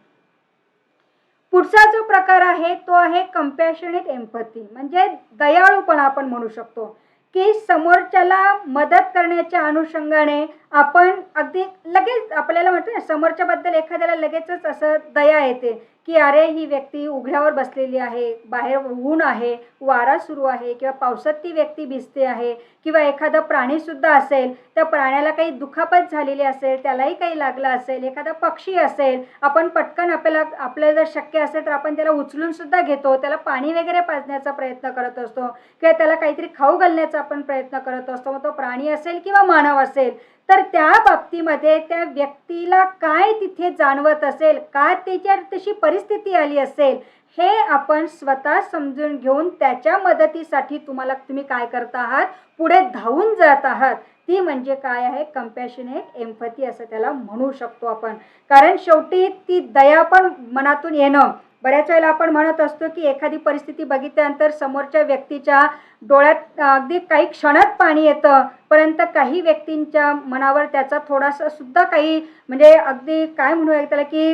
A: पुढचा जो प्रकार आहे तो आहे कंपॅशनेट एम्पॅथी म्हणजे दयाळूपणा आपण म्हणू शकतो की समोरच्याला मदत करण्याच्या अनुषंगाने आपण अगदी लगेच आपल्याला म्हणतो ना समोरच्या बद्दल एखाद्याला लगेचच असं दया येते की अरे ही व्यक्ती उघड्यावर बसलेली आहे, बाहेर ऊन आहे, वारा सुरू आहे किंवा पावसात ती व्यक्ती भिजते आहे किंवा एखादा प्राणी सुद्धा असेल त्या प्राण्याला काही दुखापत झालेली असेल, त्यालाही काही लागलं असेल, एखादा पक्षी असेल आपण पटकन आपल्याला जर शक्य असेल तर आपण त्याला उचलून सुद्धा घेतो, त्याला पाणी वगैरे पाजण्याचा प्रयत्न करत असतो किंवा त्याला काहीतरी खाऊ घालण्याचा आपण प्रयत्न करत असतो. मग तो प्राणी असेल किंवा मानव असेल तर त्या बाबतीमध्ये त्या व्यक्तीला काय तिथे जाणवत असेल, का त्याच्यावर तशी परिस्थिती आली असेल हे आपण स्वतः समजून घेऊन त्याच्या मदतीसाठी तुम्ही काय करत आहात, पुढे धावून जात आहात. ती म्हणजे काय आहे, कंपॅशनेट एम्पॅथी असं त्याला म्हणू शकतो आपण. कारण शेवटी ती दया पण मनातून येणं. बऱ्याच वेळेला आपण म्हणत असतो की एखादी परिस्थिती बघितल्यानंतर समोरच्या व्यक्तीच्या डोळ्यात अगदी काही क्षणात पाणी येतं, परंतु काही व्यक्तींच्या मनावर त्याचा थोडासा सुद्धा काही म्हणजे अगदी काय म्हणूया त्याला की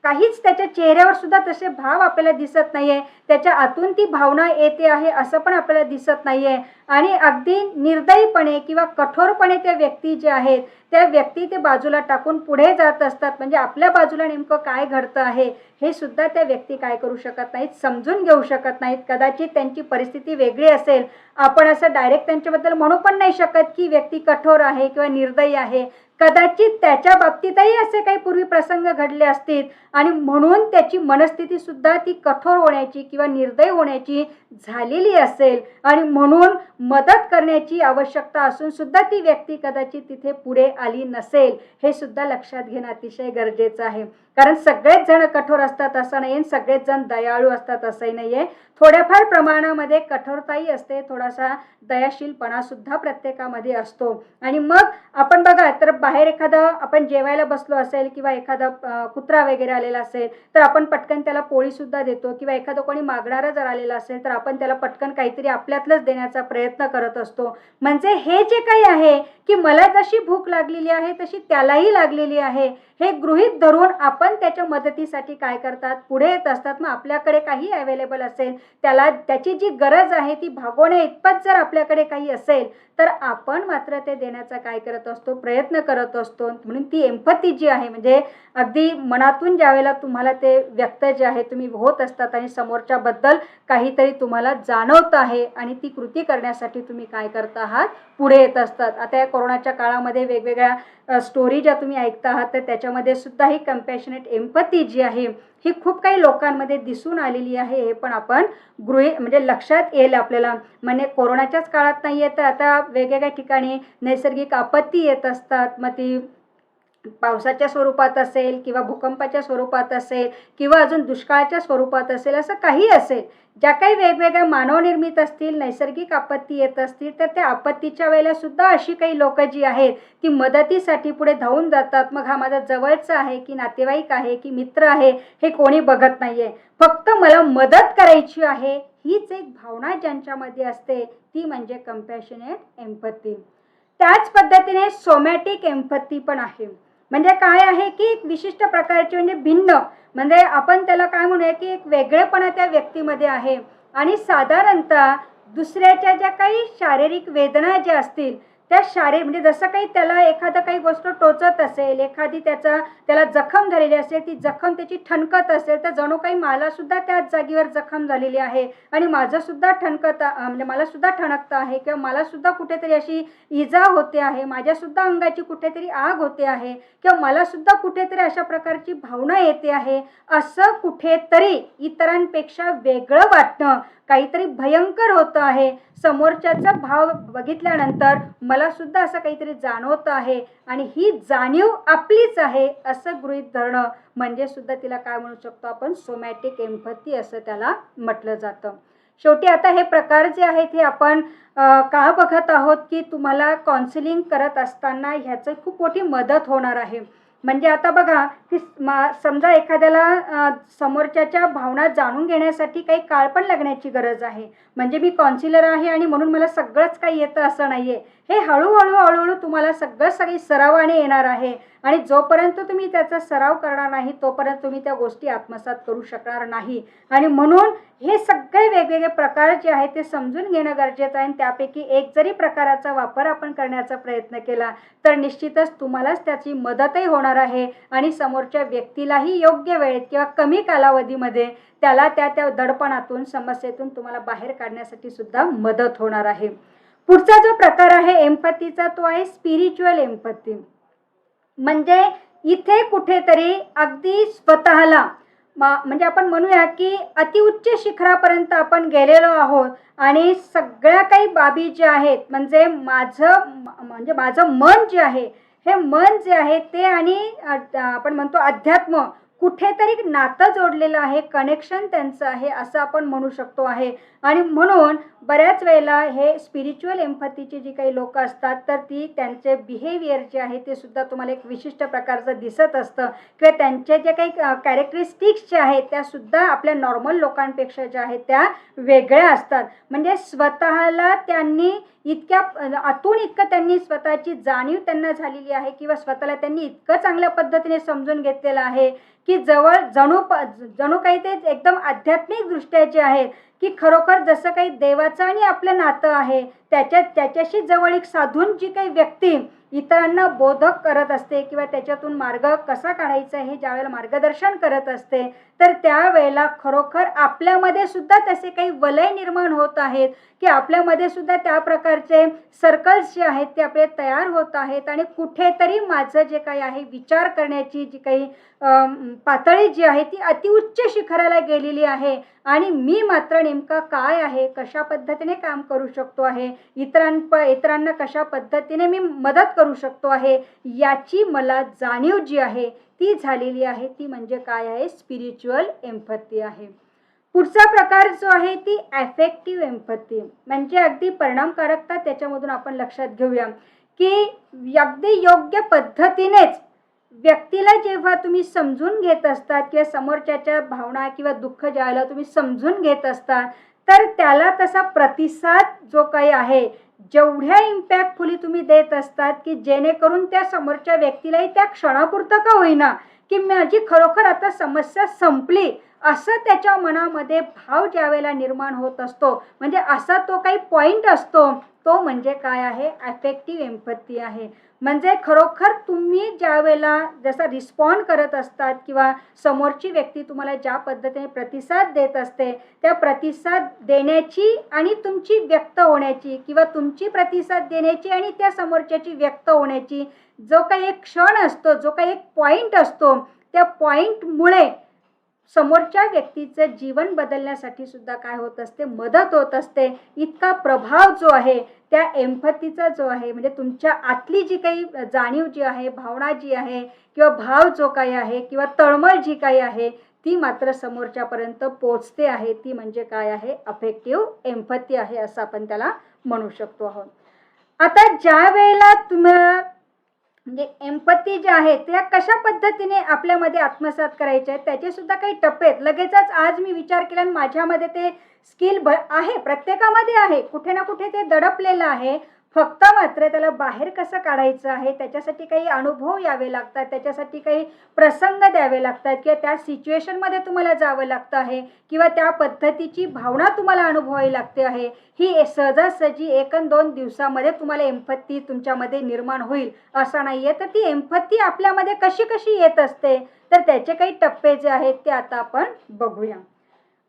A: काहीच त्याच्या चेहऱ्यावर सुद्धा तसे भाव आपल्याला दिसत नाहीये, त्याच्या आतून ती भावना येते आहे असं पण आपल्याला दिसत नाहीये आणि अगदी निर्दयीपणे किंवा कठोरपणे त्या व्यक्ती जे आहेत त्या व्यक्ती ते बाजूला टाकून पुढे जात असतात. म्हणजे आपल्या बाजूला नेमकं काय घडतं आहे हे सुद्धा त्या व्यक्ती काय करू शकत नाहीत, समजून घेऊ शकत नाहीत. कदाचित त्यांची परिस्थिती वेगळी असेल, आपण असं डायरेक्ट त्यांच्याबद्दल म्हणू पण नाही शकत की व्यक्ती कठोर आहे किंवा निर्दयी आहे. कदाचित त्याच्या बाबतीतही असे काही पूर्वी प्रसंग घडले असतील आणि म्हणून त्याची मनस्थिती सुद्धा ती कठोर होण्याची किंवा निर्दयी होण्याची झालेली असेल आणि म्हणून मदत करण्याची आवश्यकता असून सुद्धा ती व्यक्ती कदाचित तिथे पुढे आली नसेल. हे सुद्धा लक्षात घेणं अतिशय गरजेचं आहे. कारण सगळेच जण कठोर असतात असं नाही, सगळेच जण दयाळू असतात असंही नाहीये. थोड्याफार प्रमाणामध्ये कठोरताही असते, थोडासा दयाशीलपणा सुद्धा प्रत्येकामध्ये असतो. आणि मग आपण बघा तर बाहेर एखादं आपण जेवायला बसलो असेल किंवा एखादा कुत्रा वगैरे आलेला असेल तर आपण पटकन त्याला पोळी सुद्धा देतो किंवा एखादं कोणी मागणारा जर आलेला असेल तर आपण त्याला पटकन काहीतरी आपल्यातलंच देण्याचा प्रयत्न करत असतो. म्हणजे हे जे काही आहे की मला जशी भूक लागलेली आहे तशी त्यालाही लागलेली आहे हे गृहीत धरून आपण त्याच्या मदतीसाठी काय करतात, पुढे येत असतात. मग आपल्याकडे काही अवेलेबल असेल, त्याला त्याची जी गरज आहे ती भागवण्या इतपत जर आपल्याकडे काही असेल तर आपण मात्र ते देण्याचा काय करत असतो, प्रयत्न करत असतो. म्हणून ती एम्पॅथी जी आहे म्हणजे अगदी मनातून ज्यावेळेला तुम्हाला ते व्यक्त जे आहे तुम्ही होत असतात आणि समोरच्याबद्दल काहीतरी तुम्हाला जाणवत आहे आणि ती कृती करण्यासाठी तुम्ही काय करत आहात, पुढे येत असतात. आता या कोरोनाच्या काळामध्ये वेगवेगळ्या स्टोरी ज्या तुम्ही ऐकता आहात तर त्याच्यामध्ये सुद्धा ही कंपॅशनेट एम्पॅथी जी आहे ही खूप काही लोकांमध्ये दिसून आलेली आहे. हे पण आपण म्हणजे लक्षात येईल आपल्याला. म्हणजे कोरोनाच्याच काळात नाही आहे तर आता वेगवेगळ्या ठिकाणी नैसर्गिक आपत्ती येत असतात. मग ती पावसाच्या स्वरूपात असेल किंवा भूकंपाच्या स्वरूपात असेल किंवा अजून दुष्काळाच्या स्वरूपात असेल, असं काही असेल. ज्या काही वेगवेगळ्या मानवनिर्मित असतील, नैसर्गिक आपत्ती येत असतील, तर त्या आपत्तीच्या वेळेला सुद्धा अशी काही लोकं जी आहेत ती मदतीसाठी पुढे धावून जातात. मग हा माझा जवळचा आहे की नातेवाईक आहे की मित्र आहे हे कोणी बघत नाहीये. फक्त मला मदत करायची आहे, हीच एक भावना ज्यांच्यामध्ये असते ती म्हणजे कंपॅशनेट एम्पॅथी. त्याच पद्धतीने सोमॅटिक एम्पॅथी पण आहे. म्हणजे काय आहे की एक विशिष्ट प्रकारची म्हणजे भिन्न, म्हणजे आपण त्याला काय म्हणूया की एक वेगळेपणा त्या व्यक्तीमध्ये आहे आणि साधारणतः दुसऱ्याच्या ज्या काही शारीरिक वेदना ज्या असतील त्या म्हणजे जसं काही त्याला एखादं काही गोष्ट टोचत असेल, एखादी त्याला जखम झालेली असेल, ती जखम त्याची ठणकत असेल, तर जणू काही मला सुद्धा त्याच जागेवर जखम झालेली आहे आणि माझं सुद्धा म्हणजे मला सुद्धा ठणकतं आहे किंवा मला सुद्धा कुठेतरी अशी इजा होते आहे, माझ्या सुद्धा अंगाची कुठेतरी आग होते आहे किंवा मला सुद्धा कुठेतरी अशा प्रकारची भावना येते आहे. असं कुठेतरी इतरांपेक्षा वेगळं वाटणं, काहीतरी भयंकर होतं आहे, समोरच्याचा भाव बघितल्यानंतर मला सुद्धा असं काहीतरी जाणवतं आहे आणि ही जाणीव आपलीच आहे असं गृहीत धरणं म्हणजे सुद्धा तिला काय म्हणू शकतो आपण, सोमॅटिक एम्पॅथी असं त्याला म्हटलं जातं. शेवटी आता हे प्रकार जे आहेत हे आपण का बघत आहोत की तुम्हाला काउन्सिलिंग करत असताना ह्याचं खूप मोठी मदत होणार आहे. म्हणजे आता बघा की समजा एखाद्याला समोरच्याच्या भावना जाणून घेण्यासाठी काही काळ पण लागण्याची गरज आहे. म्हणजे मी काउन्सिलर आहे आणि म्हणून मला सगळंच काही येतं असं नाहीये. हे हळूहळू तुम्हाला सगळी सरावाने येणार आहे आणि जोपर्यंत तुम्ही त्याचा सराव करणार नाही तोपर्यंत तुम्ही त्या गोष्टी आत्मसात करू शकणार नाही. आणि म्हणून हे सगळे वेगवेगळे प्रकार जे आहेत ते समजून घेणं गरजेचं आहे आणि त्यापैकी एक जरी प्रकाराचा वापर आपण करण्याचा प्रयत्न केला तर निश्चितच तुम्हालाच त्याची मदतही होणार आहे आणि समोरच्या व्यक्तीलाही योग्य वेळेत किंवा कमी कालावधीमध्ये त्याला त्या दडपणातून, समस्येतून तुम्हाला बाहेर काढण्यासाठी सुद्धा मदत होणार आहे. पुढचा जो प्रकार आहे एम्पॅथीचा तो आहे स्पिरिच्युअल एम्पॅथी. म्हणजे इथे कुठेतरी अगदी स्वतःला म्हणजे आपण म्हणूया की अतिउच्च शिखरापर्यंत आपण गेलेलो आहोत आणि सगळ्या काही बाबी ज्या आहेत म्हणजे माझं मन जे आहे, हे मन जे आहे ते आणि आपण म्हणतो अध्यात्म कुठेतरी नातं जोडलेलं आहे, कनेक्शन त्यांचं आहे असं आपण म्हणू शकतो आहे. आणि म्हणून बऱ्याच वेळेला हे स्पिरिच्युअल एम्पॅथीची जी काही लोक असतात तर ती त्यांचे बिहेवियर जे आहे ते सुद्धा तुम्हाला एक विशिष्ट प्रकारचं दिसत असतं किंवा त्यांचे जे काही कॅरेक्टरिस्टिक्स जे आहेत त्या सुद्धा आपल्या नॉर्मल लोकांपेक्षा ज्या आहेत त्या वेगळ्या असतात. म्हणजे स्वतःला त्यांनी आतून इतकं त्यांनी स्वतःची जाणीव त्यांना झालेली आहे किंवा स्वतःला त्यांनी इतकं चांगल्या पद्धतीने समजून घेतलेलं आहे की जणू काही ते एकदम आध्यात्मिक दृष्ट्या जे आहेत की खरोखर जसं काही देवाचं आणि आपलं नातं आहे त्याच्याशी जवळीक साधून जी काही व्यक्ती इतरांना बोधक करत असते किंवा त्याच्यातून मार्ग कसा काढायचा हे ज्यावेळेला मार्गदर्शन करत असते तर त्यावेळेला खरोखर आपल्यामध्ये सुद्धा तसे काही वलय निर्माण होत आहेत की आपल्यामध्ये सुद्धा त्या प्रकारचे सर्कल्स जे आहेत ते आपले तयार होत आहेत आणि कुठेतरी माझं जे काही आहे विचार करण्याची जी काही पातळी जी आहे ती अतिउच्च शिखराला गेलेली आहे आणि मी मात्र नेमका काय आहे, कशा पद्धतीने काम करू शकतो आहे, इतरांना कशा पद्धतीने मी मदत करू शकतो आहे याची मला जाणीव जी आहे ती झालेली आहे. ती म्हणजे काय आहे, स्पिरिच्युअल एम्पॅथी आहे. पुढचा प्रकार जो आहे ती अफेक्टिव्ह एम्पॅथी. म्हणजे अगदी परिणामकारकता त्याच्यामधून आपण लक्षात घेऊया की अगदी योग्य पद्धतीनेच व्यक्तीला जेव्हा तुम्ही समजून घेत असतात किंवा समोरच्याच्या भावना किंवा दुःख ज्यावेळेला तुम्ही समजून घेत असतात तर त्याला तसा प्रतिसाद जो काही आहे जेवढ्या इम्पॅक्टफुली तुम्ही देत असतात की जेणेकरून त्या समोरच्या व्यक्तीलाही त्या क्षणापुरतं का होईना की माझी खरोखर आता समस्या संपली असं त्याच्या मनामध्ये भाव ज्यावेळेला निर्माण होत असतो, म्हणजे असा तो काही पॉइंट असतो तो म्हणजे काय आहे, अफेक्टिव्ह एम्पॅथी आहे. म्हणजे खरोखर तुम्ही ज्यावेळेला जसा रिस्पॉन्ड करत असतात किंवा समोरची व्यक्ती तुम्हाला ज्या पद्धतीने प्रतिसाद देत असते त्या प्रतिसाद देण्याची आणि तुमची व्यक्त होण्याची किंवा तुमची प्रतिसाद देण्याची आणि त्या समोरच्याची व्यक्त होण्याची जो काही एक क्षण असतो, जो काही एक पॉइंट असतो, त्या पॉइंटमुळे समोरच्या व्यक्तीचं जीवन बदलण्यासाठी सुद्धा काय होत असते, मदत होत असते. इतका प्रभाव जो आहे त्या एम्पथीचा जो आहे, म्हणजे तुमच्या आतली जी काही जाणीव जी आहे, भावना जी आहे किंवा भाव जो काही आहे किंवा तळमळ जी काही आहे ती मात्र समोरच्यापर्यंत पोचते आहे. ती म्हणजे काय आहे, अफेक्टिव्ह एम्पथी आहे असं आपण त्याला म्हणू शकतो आहोत. आता ज्या वेळेला तुम्हाला म्हणजे एम्पथी जे आहे त्या कशा पद्धतीने आपल्यामध्ये आत्मसात करायचे आहेत त्याचे सुद्धा काही टप्पे आहेत. लगेचच आज मी विचार केला आणि माझ्यामध्ये ते स्किल आहे, प्रत्येकामध्ये आहे, कुठे ना कुठे ते दडपलेलं आहे. फक्त मात्र त्याला बाहेर कसं काढायचं आहे त्याच्यासाठी काही अनुभव यावे लागतात, त्याच्यासाठी काही प्रसंग द्यावे लागतात किंवा त्या सिच्युएशनमध्ये तुम्हाला जावं लागतं आहे किंवा त्या पद्धतीची भावना तुम्हाला अनुभवावी लागते आहे. ही सहजासहजी 1 अन् 2 दिवसामध्ये तुम्हाला एम्पथी तुमच्यामध्ये निर्माण होईल असं नाही आहे. तर ती एम्पथी आपल्यामध्ये कशी कशी येत असते तर त्याचे काही टप्पे जे आहेत ते आता आपण बघूया.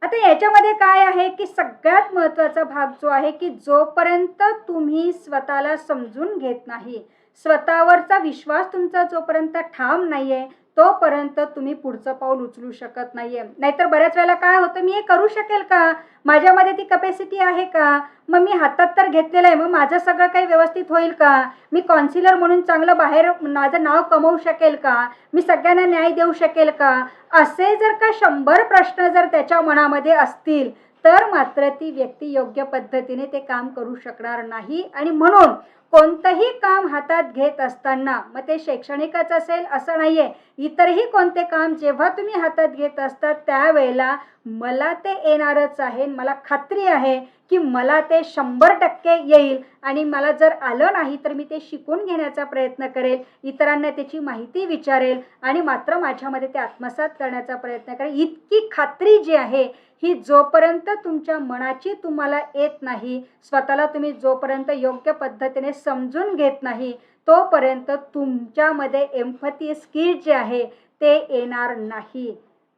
A: आता याच्यामध्ये काय आहे की सगळ्यात महत्त्वाचा भाग जो आहे की जोपर्यंत तुम्ही स्वतःला समजून घेत नाही, स्वतःवरचा विश्वास तुमचा जोपर्यंत ठाम नाहीये तोपर्यंत तुम्ही पुढचं पाऊल उचलू शकत नाहीये. नाहीतर बऱ्याच वेळेला काय होतं, मी हे करू शकेल का, माझ्यामध्ये ती कपॅसिटी आहे का, मग मी हातात तर घेतलेलं आहे, मग माझं सगळं काही व्यवस्थित होईल का, मी कॉन्सिलर म्हणून चांगलं बाहेर माझं नाव कमवू शकेल का, मी सगळ्यांना न्याय देऊ शकेल का, असे जर का 100 प्रश्न जर त्याच्या मनामध्ये असतील तर मात्र ती व्यक्ती योग्य पद्धतीने ते काम करू शकणार नाही. आणि म्हणून कोणतंही काम हातात घेत असताना, मग ते शैक्षणिकच असेल असं नाहीये, इतरही कोणते काम जेव्हा तुम्ही हातात घेत असतात त्यावेळेला मला ते येणारच आहे, मला खात्री आहे की मला ते 100% येईल आणि मला जर आलं नाही तर मी ते शिकून घेण्याचा प्रयत्न करेल, इतरांना त्याची माहिती विचारेल आणि मात्र माझ्यामध्ये ते आत्मसात करण्याचा प्रयत्न करेल. इतकी खात्री जी आहे ही जोपर्यंत तुमच्या मनाची तुम्हाला येत नाही, स्वतःला तुम्ही जोपर्यंत योग्य पद्धतीने समजून घेत नाही तोपर्यंत तुमच्यामध्ये एम्पथी स्किल जे आहे ते येणार नाही.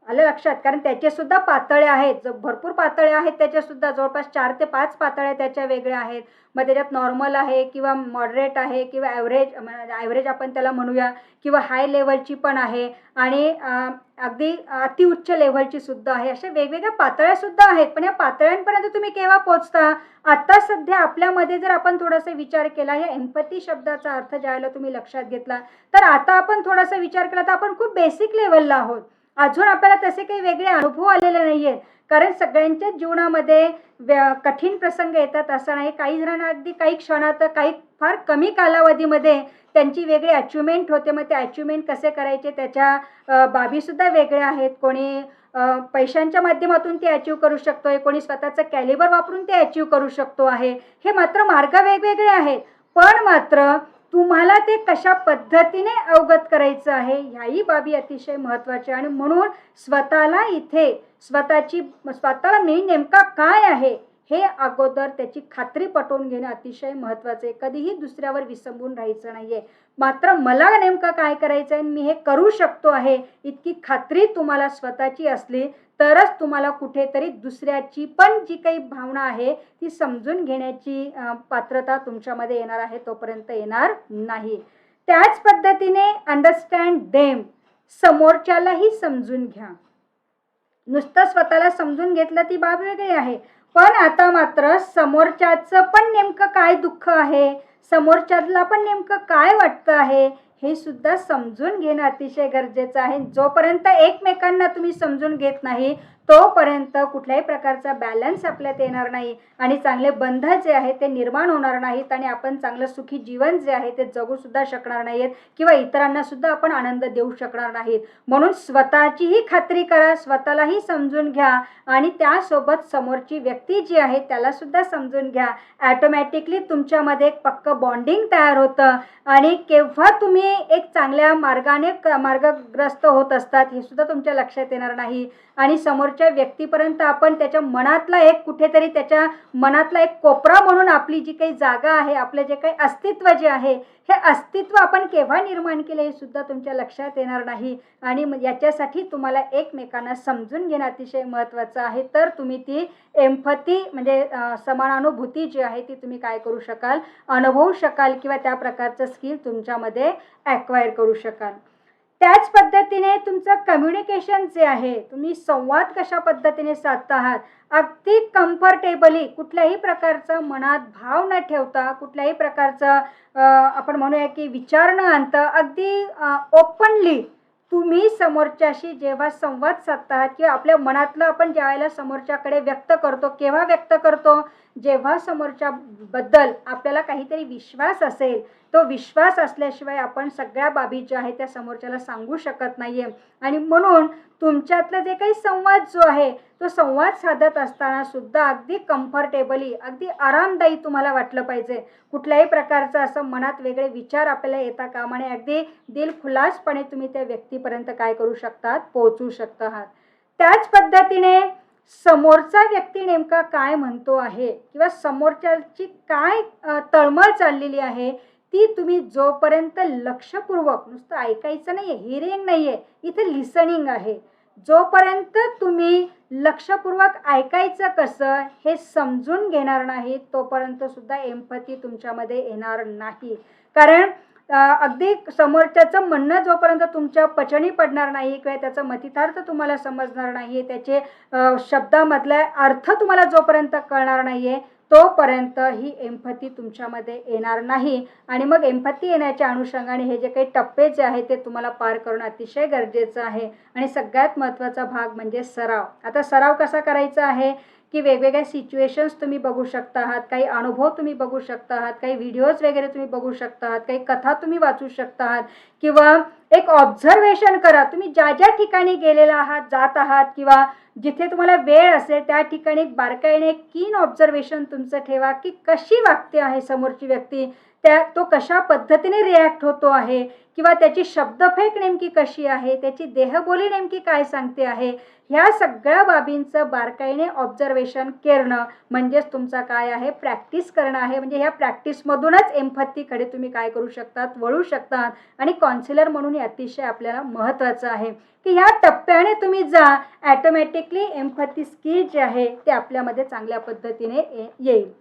A: आलं लक्षात? कारण त्याचे सुद्धा पातळ्या आहेत, भरपूर पातळ्या आहेत, त्याच्या सुद्धा जवळपास 4 ते 5 पातळ्या त्याच्या वेगळ्या आहेत. मग त्याच्यात नॉर्मल आहे किंवा मॉडरेट आहे किंवा ॲव्हरेज आपण त्याला म्हणूया किंवा हाय लेवलची पण आहे आणि अगदी अतिउच्च लेव्हलची सुद्धा आहे. अशा वेगवेगळ्या पातळ्या सुद्धा आहेत. पण या पातळ्यांपर्यंत तुम्ही केव्हा पोहोचता? आता सध्या आपल्यामध्ये जर आपण थोडासा विचार केला, या एम्पथी शब्दाचा अर्थ ज्यावेळेला तुम्ही लक्षात घेतला तर आता आपण थोडासा विचार केला तर आपण खूप बेसिक लेवलला आहोत. अजून आपल्याला तसे काही वेगळे अनुभव आलेले नाही आहेत. कारण सगळ्यांच्याच जीवनामध्ये कठीण प्रसंग येतात असं नाही. काही जणांना अगदी काही क्षणात, काही फार कमी कालावधीमध्ये त्यांची वेगळी अचिव्हमेंट होते. मग ते अचिव्हमेंट कसे करायचे त्याच्या बाबीसुद्धा वेगळ्या आहेत. कोणी पैशांच्या माध्यमातून ते अचीव करू शकतोय, कोणी स्वतःचं कॅलिबर वापरून ते अचीव करू शकतो आहे. हे मात्र मार्ग वेगवेगळे आहेत. पण मात्र तुम्हाला ते कशा पद्धतीने अवगत करायचं आहे ह्याही बाबी अतिशय महत्त्वाच्या. आणि म्हणून स्वतःला इथे स्वतःला मी नेमका काय आहे हे अगोदर त्याची खात्री पटवून घेणं अतिशय महत्त्वाचं आहे. कधीही दुसऱ्यावर विसंबून राहायचं नाहीये. मात्र मला नेमकं काय करायचं आहे, मी हे करू शकतो आहे इतकी खात्री तुम्हाला स्वतःची असली तरच तुम्हाला कुठेतरी दुसऱ्याची पण जी काही भावना आहे ती समजून घेण्याची पात्रता तुमच्यामध्ये येणार आहे, तोपर्यंत येणार नाही. त्याच पद्धतीने अंडरस्टँड देम, समोरच्यालाही समजून घ्या. नुसतं स्वतःला समजून घेतलं ती बाब वेगळी आहे, पण आता मात्र समोरच्याचं पण नेमकं काय दुःख आहे, समोरच्याला पण नेमकं काय वाटतं आहे हे सुद्धा समजून घेणं अतिशय गरजेचं आहे. जोपर्यंत एकमेकांना तुम्ही समजून घेत नाही तोपर्यंत कुठल्याही प्रकारचा बॅलन्स आपल्यात येणार नाही आणि चांगले बंध जे आहेत ते निर्माण होणार नाहीत आणि आपण चांगलं सुखी जीवन जे आहे ते जगू सुद्धा शकणार नाहीत किंवा इतरांना सुद्धा आपण आनंद देऊ शकणार नाहीत. म्हणून स्वतःचीही खात्री करा, स्वतःलाही समजून घ्या आणि त्यासोबत समोरची व्यक्ती जी आहे त्याला सुद्धा समजून घ्या. ॲटोमॅटिकली तुमच्यामध्ये एक पक्कं बॉन्डिंग तयार होतं आणि केव्हा तुम्ही एक चांगल्या मार्गग्रस्त होत असतात हे सुद्धा तुमच्या लक्षात येणार नाही आणि समोरच्या व्यक्तीपर्यंत आपण त्याच्या मनातला एक कुठेतरी त्याच्या मनातला एक कोपरा म्हणून आपली जी काही जागा आहे, आपलं जे काही अस्तित्व जे आहे हे अस्तित्व आपण केव्हा निर्माण केले हे सुद्धा तुमच्या लक्षात येणार नाही. आणि याच्यासाठी तुम्हाला एकमेकांना समजून घेणं अतिशय महत्त्वाचं आहे. तर तुम्ही ती एम्पथी म्हणजे समानानुभूती जी आहे ती तुम्ही काय करू शकाल, अनुभवू शकाल किंवा त्या प्रकारचं स्किल तुमच्यामध्ये ॲक्वायर करू शकाल. त्याच पद्धतीने तुमचं कम्युनिकेशन जे आहे, तुम्ही संवाद कशा पद्धतीने साधता आहात, अगदी कम्फर्टेबली कुठल्याही प्रकारचा मनात भाव न ठेवता, कुठल्याही प्रकारचा आपण म्हणूया की विचार न आणता, अगदी ओपनली तुम्ही समोरच्याशी जेव्हा संवाद साधता आहात किंवा आपल्या मनातलं आपण ज्यावेळेला समोरच्याकडे व्यक्त करतो, केव्हा व्यक्त करतो, जेव्हा समोरच्याबद्दल आपल्याला काहीतरी विश्वास असेल. तो विश्वास असल्याशिवाय आपण सगळ्या बाबी ज्या आहेत त्या समोरच्याला सांगू शकत नाहीये. आणि म्हणून तुमच्यातलं जे काही संवाद जो आहे, तो संवाद साधत असताना सुद्धा अगदी कम्फर्टेबली, अगदी आरामदायी तुम्हाला वाटलं पाहिजे. कुठल्याही प्रकारचं असं मनात वेगळे विचार आपल्याला येता कामा नये. अगदी दिलखुलासपणे तुम्ही त्या व्यक्तीपर्यंत काय करू शकतात, पोहोचू शकता आहात. त्याच पद्धतीने समोरचा व्यक्ती नेमका काय म्हणतो आहे किंवा समोरच्याची काय तळमळ चाललेली आहे, ती तुम्ही जोपर्यंत लक्षपूर्वक, नुसतं ऐकायचं नाहीये, हिअरिंग नाहीये, इथे लिसनिंग आहे. जोपर्यंत तुम्ही लक्षपूर्वक ऐकायचं कसं हे समजून घेणार नाही, तोपर्यंत सुद्धा एम्पॅथी तुमच्यामध्ये येणार नाही. कारण अगदी समोरच्याचं म्हणणं जोपर्यंत तुमच्या पचनी पडणार नाही किंवा त्याचा मतितार्थ तुम्हाला समजणार नाही, त्याचे शब्दामधला अर्थ तुम्हाला जोपर्यंत कळणार नाहीये, तोपर्यंत ही एम्पॅथी तुमच्यामध्ये येणार नाही. आणि मग एम्पॅथी येण्याच्या अनुषंगाने हे जे काही टप्पे जे आहेत ते तुम्हाला पार करणं अतिशय गरजेचं आहे. आणि सगळ्यात महत्त्वाचा भाग म्हणजे सराव. आता सराव कसा करायचा आहे की वेगवेगळ्या सिच्युएशन्स तुम्ही बघू शकता आहात, काही अनुभव तुम्ही बघू शकता आहात, काही व्हिडिओज वगैरे तुम्ही बघू शकता आहात, काही कथा तुम्ही वाचू शकता आहात किंवा एक ऑब्झर्वेशन करा. तुम्ही ज्या ज्या ठिकाणी गेलेला आहात, जात आहात किंवा जिथे तुम्हाला वेळ असेल त्या ठिकाणी एक बारकाईने एक कीन ऑब्झर्वेशन तुमचं ठेवा की कशी वागते आहे समोरची व्यक्ती, तो कशा पद्धतीने रिॲक्ट होतो आहे किंवा त्याची शब्दफेक नेमकी कशी आहे, त्याची देहबोली नेमकी काय सांगते आहे. ह्या सगळ्या बाबींचं बारकाईने ऑब्झर्वेशन करणं म्हणजेच तुमचा काय आहे, प्रॅक्टिस करणं आहे. म्हणजे ह्या प्रॅक्टिसमधूनच एम्पॅथीकडे तुम्ही काय करू शकतात, वळू शकतात. आणि काउन्सिलर म्हणून हे अतिशय आपल्याला महत्त्वाचं आहे की ह्या टप्प्याने तुम्ही जा, ॲटोमॅटिकली एम्पॅथी स्किल जे आहे ते आपल्यामध्ये चांगल्या पद्धतीने येईल.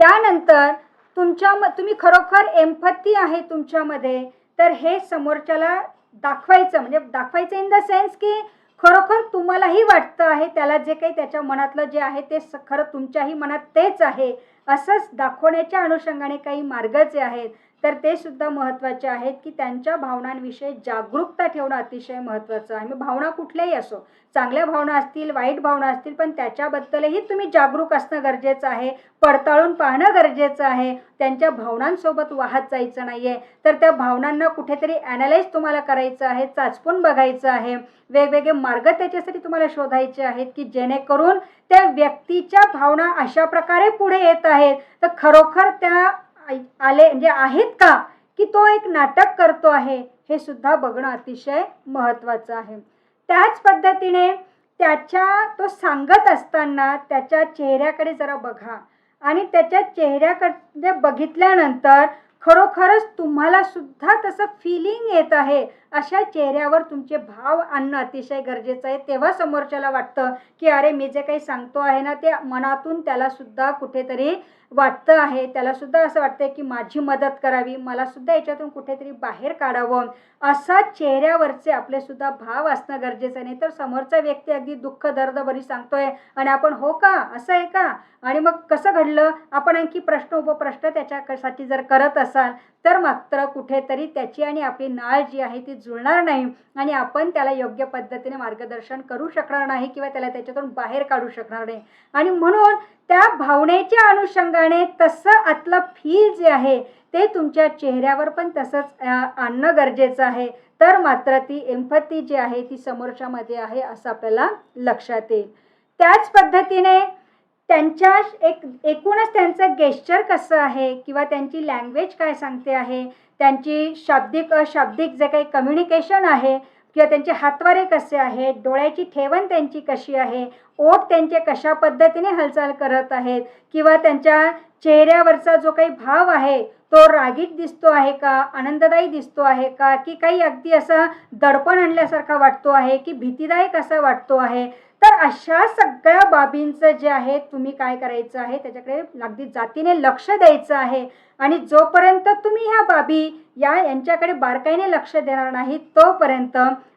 A: त्यानंतर तुम्ही खरोखर एम्पॅथी आहे तुमच्यामध्ये, तर हे समोरच्याला दाखवायचं, म्हणजे दाखवायचं इन द सेन्स की खरोखर तुम्हालाही वाटतं आहे त्याला जे काही त्याच्या मनातलं जे आहे ते खरं तुमच्याही मनात तेच आहे, असंच दाखवण्याच्या अनुषंगाने काही मार्ग जे आहेत तर ते सुद्धा महत्त्वाचे आहेत की त्यांच्या भावनांविषयी जागरूकता ठेवणं अतिशय महत्त्वाचं आहे. मग भावना कुठल्याही असो, चांगल्या भावना असतील, वाईट भावना असतील, पण त्याच्याबद्दलही तुम्ही जागरूक असणं गरजेचं आहे, पडताळून पाहणं गरजेचं आहे. त्यांच्या भावनांसोबत वाहत जायचं नाही आहे, तर त्या भावनांना कुठेतरी ॲनालाइज तुम्हाला करायचं आहे, चाचपून बघायचं आहे. वेगवेगळे मार्ग त्याच्यासाठी तुम्हाला शोधायचे आहेत की जेणेकरून त्या व्यक्तीच्या भावना अशा प्रकारे पुढे येत आहेत तर खरोखर त्या आले म्हणजे आहेत का, की तो एक नाटक करतो आहे, हे सुद्धा बघणं अतिशय महत्त्वाचं आहे. त्याच पद्धतीने तो सांगत असताना त्याच्या चेहऱ्याकडे जरा बघा आणि त्याच्या चेहऱ्याकडे बघितल्यानंतर खरोखरच तुम्हाला सुद्धा तसं फिलिंग येत आहे, अशा चेहऱ्यावर तुमचे भाव आणणं अतिशय गरजेचं आहे. तेव्हा समोरच्याला वाटतं की अरे मी जे काही सांगतो आहे ना ते मनातून त्याला सुद्धा कुठेतरी वाटतं आहे, त्याला सुद्धा असं वाटतंय की माझी मदत करावी, मला सुद्धा याच्यातून कुठेतरी बाहेर काढावं. असा चेहऱ्यावरचे आपले सुद्धा भाव असणं गरजेचं नाही. तर समोरचा व्यक्ती अगदी दुःख दर्द बरी सांगतोय आणि आपण हो का, असं आहे का, आणि मग कसं घडलं, आपण आणखी प्रश्न उपप्रश्न त्याच्यासाठी जर करत असाल तर मात्र कुठेतरी त्याची आणि आपली नाळ जी आहे ती जुळणार नाही आणि आपण त्याला योग्य पद्धतीने मार्गदर्शन करू शकणार नाही किंवा त्याला त्याच्यातून बाहेर काढू शकणार नाही. आणि म्हणून त्या भावनेच्या अनुषंगाने तसं आतलं फील जे आहे ते तुमच्या चेहऱ्यावर पण तसंच आणणं गरजेचं आहे. तर मात्र ती एम्पॅथी जी आहे ती समोरच्यामध्ये आहे असं आपल्याला लक्षात येईल. त्याच पद्धतीने त्यांच्या एकूणच त्यांचं गेस्चर कसं आहे किंवा त्यांची लँग्वेज काय सांगते आहे, त्यांची शाब्दिक अशाब्दिक जे काही कम्युनिकेशन आहे किंवा त्यांचे हातवारे कसे आहेत, डोळ्याची ठेवण त्यांची कशी आहे, ओठ त्यांचे कशा पद्धतीने हालचाल करत आहेत किंवा त्यांच्या चेहऱ्यावरचा जो काही भाव आहे तो रागीट दिसतो आहे का, आनंददायी दिसतो आहे का, की काही अगदी असं दडपण आणल्यासारखा वाटतो आहे की भीतीदायक असा वाटतो आहे. तर अशा सगळ्या बाबींचं जे आहे तुम्ही काय करायचं आहे त्याच्याकडे अगदी जातीने लक्ष द्यायचं आहे आणि जोपर्यंत तुम्ही ह्या बाबी यांच्याकडे बारकाईने लक्ष देणार नाही तोपर्यंत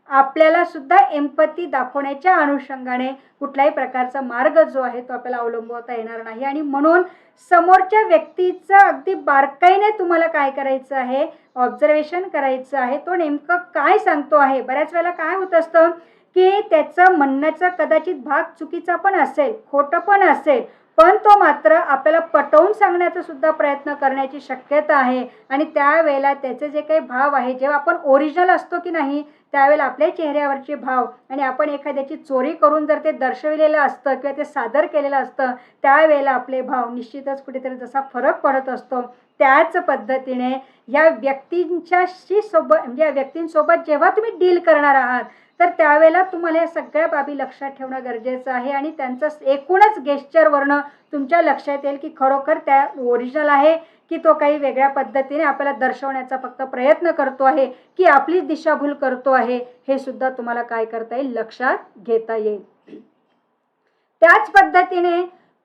A: आपल्याला सुद्धा एम्पॅथी दाखवण्याच्या अनुषंगाने कुठल्याही प्रकारचा मार्ग जो आहे तो आपल्याला अवलंबवता येणार नाही. आणि म्हणून समोरच्या व्यक्तीचं अगदी बारकाईने तुम्हाला काय करायचं आहे, ऑब्झर्वेशन करायचं आहे, तो नेमकं काय सांगतो आहे. बऱ्याच वेळेला काय होत असतं की त्याचं म्हणण्याचा कदाचित भाग चुकीचा पण असेल, खोटं पण असेल, पण तो मात्र आपल्याला पटवून सांगण्याचा सुद्धा प्रयत्न करण्याची शक्यता आहे. आणि त्यावेळेला त्याचे जे काही भाव आहे, जेव्हा आपण ओरिजिनल असतो की नाही त्यावेळेला आपल्या चेहऱ्यावरचे भाव आणि आपण एखाद्याची चोरी करून जर ते दर्शविलेलं असतं किंवा ते सादर केलेलं असतं त्यावेळेला आपले भाव निश्चितच कुठेतरी जसा फरक पडत असतो. त्याच पद्धतीने या व्यक्तींच्याशी सोबत म्हणजे या व्यक्तींसोबत जेव्हा तुम्ही डील करणार आहात तर त्यावेळेला तुम्हाला या सगळ्या बाबी लक्षात ठेवणं गरजेचं आहे. आणि त्यांचं एकूणच गेस्चरवरनं तुमच्या लक्षात येईल की खरोखर त्या ओरिजिनल आहे की तो काही वेगळ्या पद्धतीने आपल्याला दर्शवण्याचा फक्त प्रयत्न करतो आहे की आपली दिशाभूल करतो आहे, हे सुद्धा तुम्हाला काय करता येईल, लक्षात घेता येईल. त्याच पद्धतीने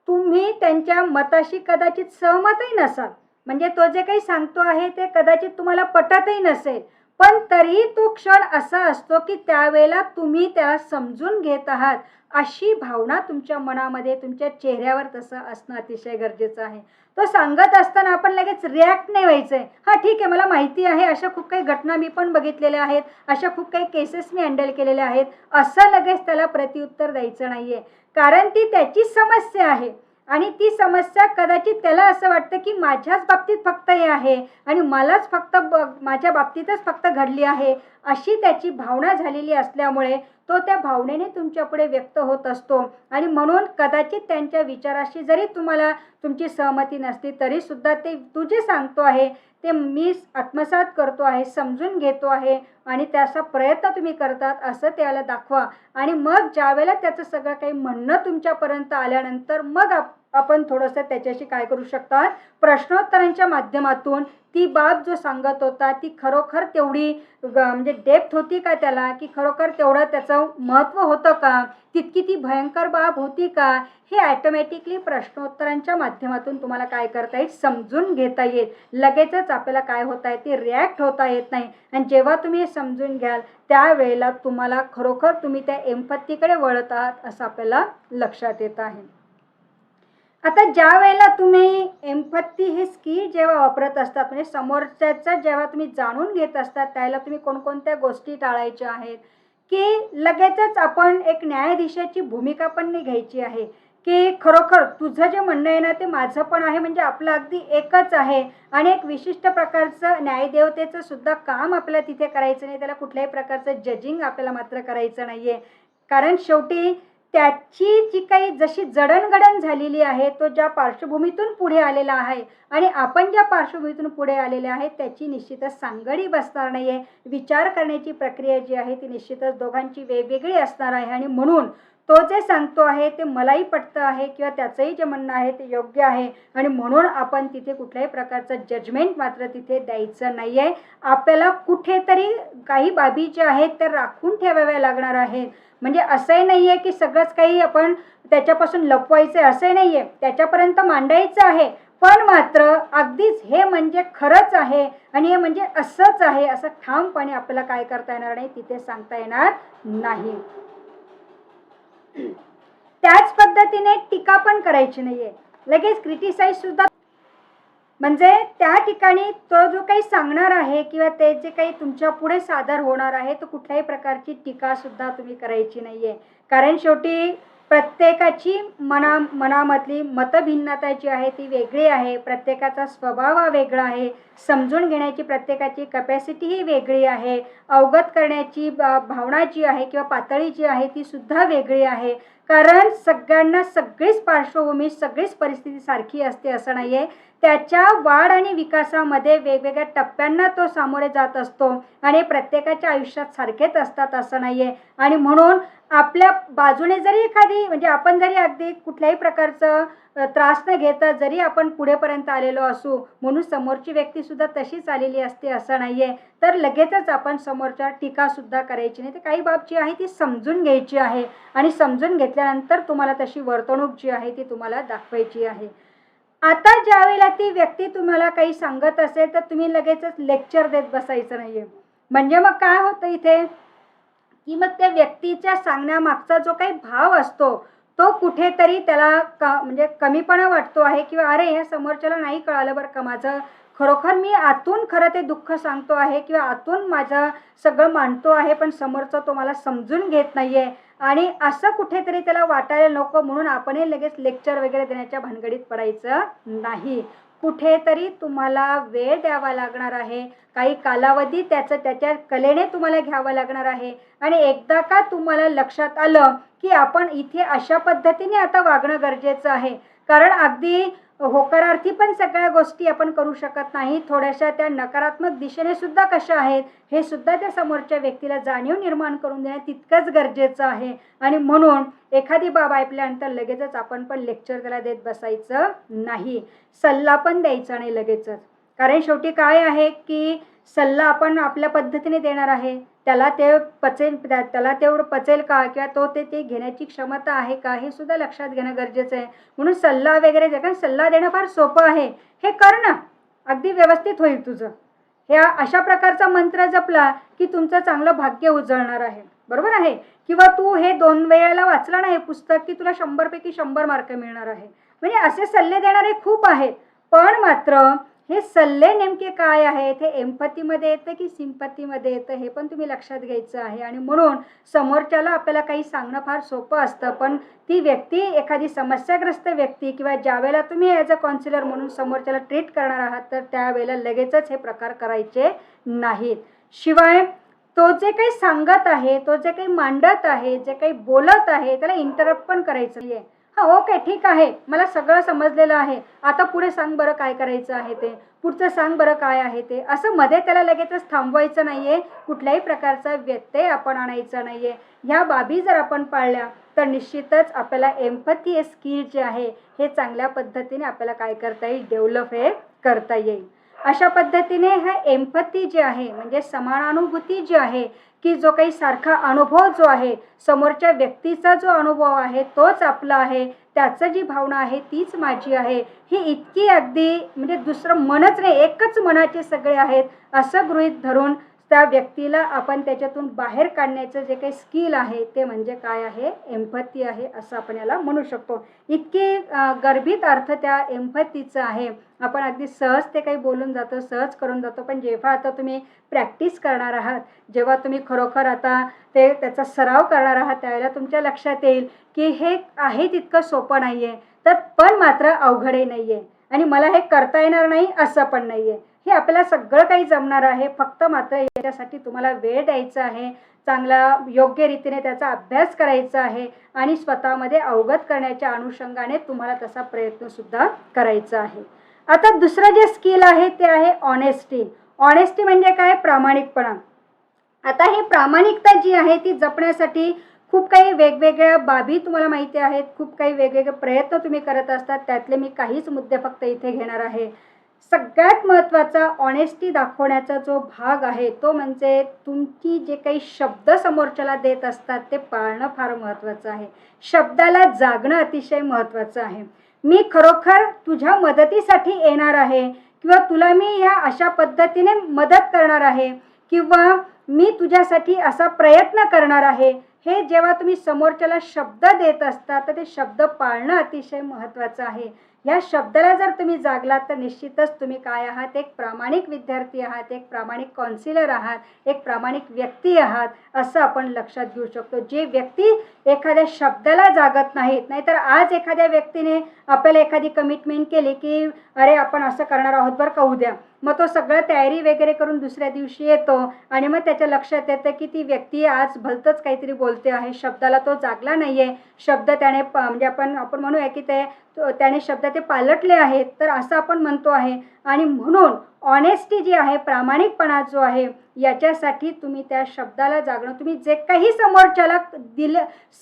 A: तुम्ही त्यांच्या मताशी कदाचित सहमतही नसाल, म्हणजे तो जे काही सांगतो आहे ते कदाचित तुम्हाला पटतही नसेल, पण तरी तो क्षण असा असतो की त्यावेळेला तुम्ही त्याला समजून घेत आहात अशी भावना तुमच्या मनामध्ये, तुमच्या चेहऱ्यावर तसं असणं अतिशय गरजेचं आहे. तो सांगत असताना आपण लगेच रिॲक्ट नाही व्हायचंय. हां ठीक आहे, मला माहिती आहे, अशा खूप काही घटना मी पण बघितलेल्या आहेत, अशा खूप काही केसेस मी हँडल केलेल्या आहेत, असं लगेच त्याला प्रत्युत्तर द्यायचं नाहीये. कारण ती त्याची समस्या आहे आणि ती समस्या कदाचित त्याला असं वाटतं की माझ्याच बाबतीत फक्त हे आहे आणि मलाच फक्त माझ्या बाबतीतच फक्त घडली आहे, अशी त्याची भावना झालेली असल्यामुळे तो त्या भावनेने तुमच्या पुढे व्यक्त होत असतो. आणि म्हणून कदाचित त्यांच्या विचाराशी जरी तुम्हाला तुमची सहमती नसली तरी सुद्धा ते तू जे सांगतो आहे ते मी आत्मसात करतो आहे, समजून घेतो आहे आणि त्याचा प्रयत्न तुम्ही करतात असं त्याला दाखवा. आणि मग ज्यावेळेला त्याचं सगळं काही म्हणणं तुमच्यापर्यंत आल्यानंतर मग आपण थोडंसं त्याच्याशी काय करू शकता, प्रश्नोत्तरांच्या माध्यमातून ती बाब जो सांगत होता ती खरोखर तेवढी म्हणजे डेप्थ होती का त्याला, की खरोखर तेवढं त्याचं महत्त्व होतं का, तितकी ती भयंकर बाब होती का, हे ॲटोमॅटिकली प्रश्नोत्तरांच्या माध्यमातून तुम्हाला काय करता येईल, समजून घेता येईल. लगेचच आपल्याला काय होता येते, रिॲक्ट होता येत नाही. आणि जेव्हा तुम्ही हे समजून घ्याल त्यावेळेला तुम्हाला खरोखर तुम्ही त्या एम्पॅथीकडे वळत आहात असं आपल्याला लक्षात येत आहे. आता ज्या वेळेला तुम्ही एम्पॅथी हे स्किल जेव्हा वापरत असतात, म्हणजे समोरच्याचं जेव्हा तुम्ही जाणून घेत असतात त्यावेळेला तुम्ही कोणकोणत्या गोष्टी टाळायच्या आहेत, की लगेचच आपण एक न्यायाधीशाची भूमिका पण नाही घ्यायची आहे की खरोखर तुझं जे म्हणणं आहे ना ते माझं पण आहे, म्हणजे आपलं अगदी एकच आहे. आणि एक विशिष्ट प्रकारचं न्यायदेवतेचं सुद्धा काम आपल्याला तिथे करायचं नाही, त्याला कुठल्याही प्रकारचं जजिंग आपल्याला मात्र करायचं नाही आहे. कारण शेवटी त्याची जी काही जशी जडणघडण झालेली आहे, तो ज्या पार्श्वभूमीतून पुढे आलेला आहे आणि आपण ज्या पार्श्वभूमीतून पुढे आलेले आहेत त्याची निश्चितच सांगडी बसणार नाही आहे. विचार करण्याची प्रक्रिया जी आहे ती निश्चितच दोघांची वेगवेगळी असणार आहे. आणि म्हणून तो जे सांगतो आहे ते मलाही पटतं आहे किंवा त्याचंही जे म्हणणं आहे ते योग्य आहे. आणि म्हणून आपण तिथे कुठल्याही प्रकारचं जजमेंट मात्र तिथे द्यायचं नाही आहे. आपल्याला कुठेतरी काही बाबी ज्या आहेत त्या राखून ठेवाव्या लागणार आहेत. म्हणजे असंही नाही आहे की सगळंच काही आपण त्याच्यापासून लपवायचं आहे, असंही नाही आहे, त्याच्यापर्यंत मांडायचं आहे, पण मात्र अगदीच हे म्हणजे खरंच आहे आणि हे म्हणजे असंच आहे असं ठामपणे आपल्याला काय करता येणार नाही, तिथे सांगता येणार नाही. त्याच पद्धतीने टीका पण करायची नाहीये, लगेच क्रिटिसाइज सुद्धा, म्हणजे त्या ठिकाणी तो जो काही सांगणार आहे किंवा ते जे काही तुमच्या पुढे सादर होणार आहे तो कुठल्याही प्रकारची टीका सुद्धा तुम्ही करायची नाहीये. कारण शेवटी प्रत्येकाची मनामधली मतभिन्नता जी आहे ती वेगळी आहे, प्रत्येकाचा स्वभाव हा वेगळा आहे, समजून घेण्याची प्रत्येकाची कॅपॅसिटी ही वेगळी आहे, अवगत करण्याची भावना जी आहे किंवा पातळी जी आहे ती सुद्धा वेगळी आहे. कारण सगळ्यांना सगळीच पार्श्वभूमी, सगळीच परिस्थिती सारखी असते असं नाही आहे. त्याच्या वाढ आणि विकासामध्ये वेगवेगळ्या टप्प्यांना तो सामोरे जात असतो आणि प्रत्येकाच्या आयुष्यात सारखेच असतात असं नाही आहे. आणि म्हणून आपल्या बाजूने जरी एखादी म्हणजे आपण जरी अगदी कुठल्याही प्रकारचं त्रास न घेता जरी आपण पुढेपर्यंत आलेलो असू, म्हणून समोरची व्यक्तीसुद्धा तशीच आलेली असते असं नाही आहे, तर लगेचच आपण समोरच्या टीकासुद्धा करायची नाही. तर काही बाब जी आहे ती समजून घ्यायची आहे आणि समजून घेतल्यानंतर तुम्हाला तशी वर्तणूक जी आहे ती तुम्हाला दाखवायची आहे. आता ज्यावेळेला ती व्यक्ती तुम्हाला काही सांगत असेल तर तुम्ही लगेचच लेक्चर देत बसायचं नाहीये. म्हणजे मग काय होतं इथे, की मग त्या व्यक्तीच्या सांगण्यामागचा जो काही भाव असतो तो कुठेतरी त्याला म्हणजे कमीपणा वाटतो आहे, किंवा अरे ह्या समोरच्याला नाही कळालं बरं का माझं, खरोखर मी आतून खरं ते दुःख सांगतो आहे किंवा आतून माझं सगळं मांडतो आहे, पण समोरचा तो मला समजून घेत नाहीये. आणि असं कुठेतरी त्याला वाटायला नको म्हणून आपणही लगेच लेक्चर वगैरे देण्याच्या भानगडीत पडायचं नाही. कुठेतरी तुम्हाला वेळ द्यावा लागणार आहे, काही कालावधी त्याच्या कलेने तुम्हाला घ्यावं लागणार आहे. आणि एकदा का तुम्हाला लक्षात आलं की आपण इथे अशा पद्धतीने आता वागणं गरजेचं आहे, कारण अगदी होकारार्थी पण सगळ्या गोष्टी आपण करू शकत नाही, थोड्याशा त्या नकारात्मक दिशेने सुद्धा कशा आहेत हे सुद्धा त्या समोरच्या व्यक्तीला जाणीव निर्माण करून देणं तितकंच गरजेचं आहे. आणि म्हणून एखादी बाब ऐकल्यानंतर लगेचच आपण पण लेक्चर त्याला देत बसायचं नाही, सल्ला पण द्यायचा नाही लगेचच. कारण शेवटी काय आहे की सल्ला आपण आपल्या पद्धतीने देणार आहे, त्याला ते पचेल, त्याला तेवढं पचेल का, किंवा तो ते घेण्याची क्षमता आहे का, हे सुद्धा लक्षात घेणं गरजेचं आहे. म्हणून सल्ला वगैरे कारण सल्ला देणं फार सोपं आहे, हे कर ना, अगदी व्यवस्थित होईल तुझं. ह्या अशा प्रकारचा मंत्र जपला की तुमचं चांगलं भाग्य उजळणार आहे, बरोबर आहे. किंवा तू हे 2 वेळेला वाचलं ना हे पुस्तक की तुला 100 पैकी 100 मार्क मिळणार आहे. म्हणजे असे सल्ले देणारे खूप आहेत, पण मात्र हे सल्ले नेमके काय आहेत, हे एम्पॅथीमध्ये येतं की सिम्पॅथीमध्ये येतं, हे पण तुम्ही लक्षात घ्यायचं आहे. आणि म्हणून समोरच्याला आपल्याला काही सांगणं फार सोपं असतं, पण ती व्यक्ती एखादी समस्याग्रस्त व्यक्ती किंवा ज्यावेळेला तुम्ही ॲज अ काउन्सिलर म्हणून समोरच्याला ट्रीट करणार आहात तर त्यावेळेला लगेचच हे प्रकार करायचे नाहीत. शिवाय तो जे काही सांगत आहे, तो जे काही मांडत आहे, जे काही बोलत आहे त्याला इंटरप्ट पण करायचं नाहीये. हां ओके ठीक आहे, मला सगळं समजलेलं आहे, आता पुढे सांग बरं काय करायचं आहे ते, पुढचं सांग बरं काय आहे ते, असं मध्ये त्याला लगेचच थांबवायचं नाहीये. कुठल्याही प्रकारचा व्यत्यय आपण आणायचा नाहीये. ह्या बाबी जर आपण पाळल्या तर निश्चितच आपल्याला एम्पॅथी हे स्किल जे आहे हे चांगल्या पद्धतीने आपल्याला काय करता येईल, डेव्हलप हे करता येईल. अशा पद्धतीने हा एम्पॅथी जे आहे म्हणजे समानानुभूती जी आहे, की जो काही सारखा अनुभव जो आहे, समोरच्या व्यक्तीचा जो अनुभव आहे तोच आपला आहे, त्याचं जी भावना आहे तीच माझी आहे, ही इतकी अगदी म्हणजे दुसरं मनच नाही, एकच मनाचे सगळे आहेत असं गृहीत धरून त्या व्यक्तीला आपण त्याच्यातून बाहेर काढण्याचं जे काही स्किल आहे ते म्हणजे काय आहे, एम्पॅथी आहे असं आपण याला म्हणू शकतो. इतकी गर्भित अर्थ त्या एम्पॅथीचं आहे. आपण अगदी सहज ते काही बोलून जातो, सहज करून जातो, पण जेव्हा आता तुम्ही प्रॅक्टिस करणार आहात, जेव्हा तुम्ही खरोखर आता त्याचा सराव करणार आहात त्यावेळेला तुमच्या लक्षात येईल की हे आहे तितकं सोपं नाही आहे, तर पण मात्र अवघडही नाही आहे आणि मला हे करता येणार नाही असं पण नाही आहे. हे आपल्याला सगळं काही जमणार आहे, फक्त मात्र याच्यासाठी तुम्हाला वेळ द्यायचा आहे, चांगला योग्य रीतीने त्याचा अभ्यास करायचा आहे आणि स्वतःमध्ये अवगत करण्याच्या अनुषंगाने तुम्हाला तसा प्रयत्नसुद्धा करायचा आहे. आता दुसरं जे स्किल आहे ते आहे ऑनेस्टी. ऑनेस्टी म्हणजे काय, प्रामाणिकपणा. आता ही प्रामाणिकता जी आहे ती जपण्यासाठी खूप काही वेगवेगळ्या बाबी तुम्हाला माहिती आहेत, खूप काही वेगवेगळे प्रयत्न तुम्ही करत असतात, त्यातले मी काहीच मुद्दे फक्त इथे घेणार आहे. सगळ्यात महत्त्वाचा ऑनेस्टी दाखवण्याचा जो भाग आहे तो म्हणजे तुमची जे काही शब्द समोरच्याला देत असतात ते पाळणं फार महत्त्वाचं आहे. शब्दाला जागणं अतिशय महत्त्वाचं आहे. मी खरोखर तुझ्या मदतीसाठी येणार आहे किंवा तुला मी या अशा पद्धतीने मदत करणार आहे किंवा मी तुझ्यासाठी असा प्रयत्न करणार आहे, हे जेव्हा तुम्ही समोरच्याला शब्द देत असता तर ते शब्द पाळणं अतिशय महत्त्वाचं आहे. या शब्दाला जर तुम्ही जागलात तर निश्चितच तुम्ही काय आहात, एक प्रामाणिक विद्यार्थी आहात, एक प्रामाणिक काउन्सिलर आहात, एक प्रामाणिक व्यक्ती आहात असं आपण लक्षात घेऊ शकतो. जे व्यक्ती एखाद्या शब्दाला जागत नाहीत, नाहीतर आज एखाद्या व्यक्तीने आपल्याला एखादी कमिटमेंट केली की अरे आपण असं करणार आहोत बरं का उद्या, मग तो सगळं तयारी वगैरे करून दुसऱ्या दिवशी येतो आणि मग त्याच्या लक्षात येतं की ती व्यक्ती आज भलतंच काहीतरी बोलते आहे, शब्दाला तो जागला नाही आहे, शब्द त्याने म्हणजे आपण म्हणूया की त्याने शब्द ते पालटले आहेत, तर असं आपण म्हणतो आहे. आणि म्हणून ऑनेस्टी जी आहे, प्रामाणिकपणा जो आहे, याच्यासाठी तुम्ही त्या शब्दाला जागणं, तुम्ही जे काही समोरच्याला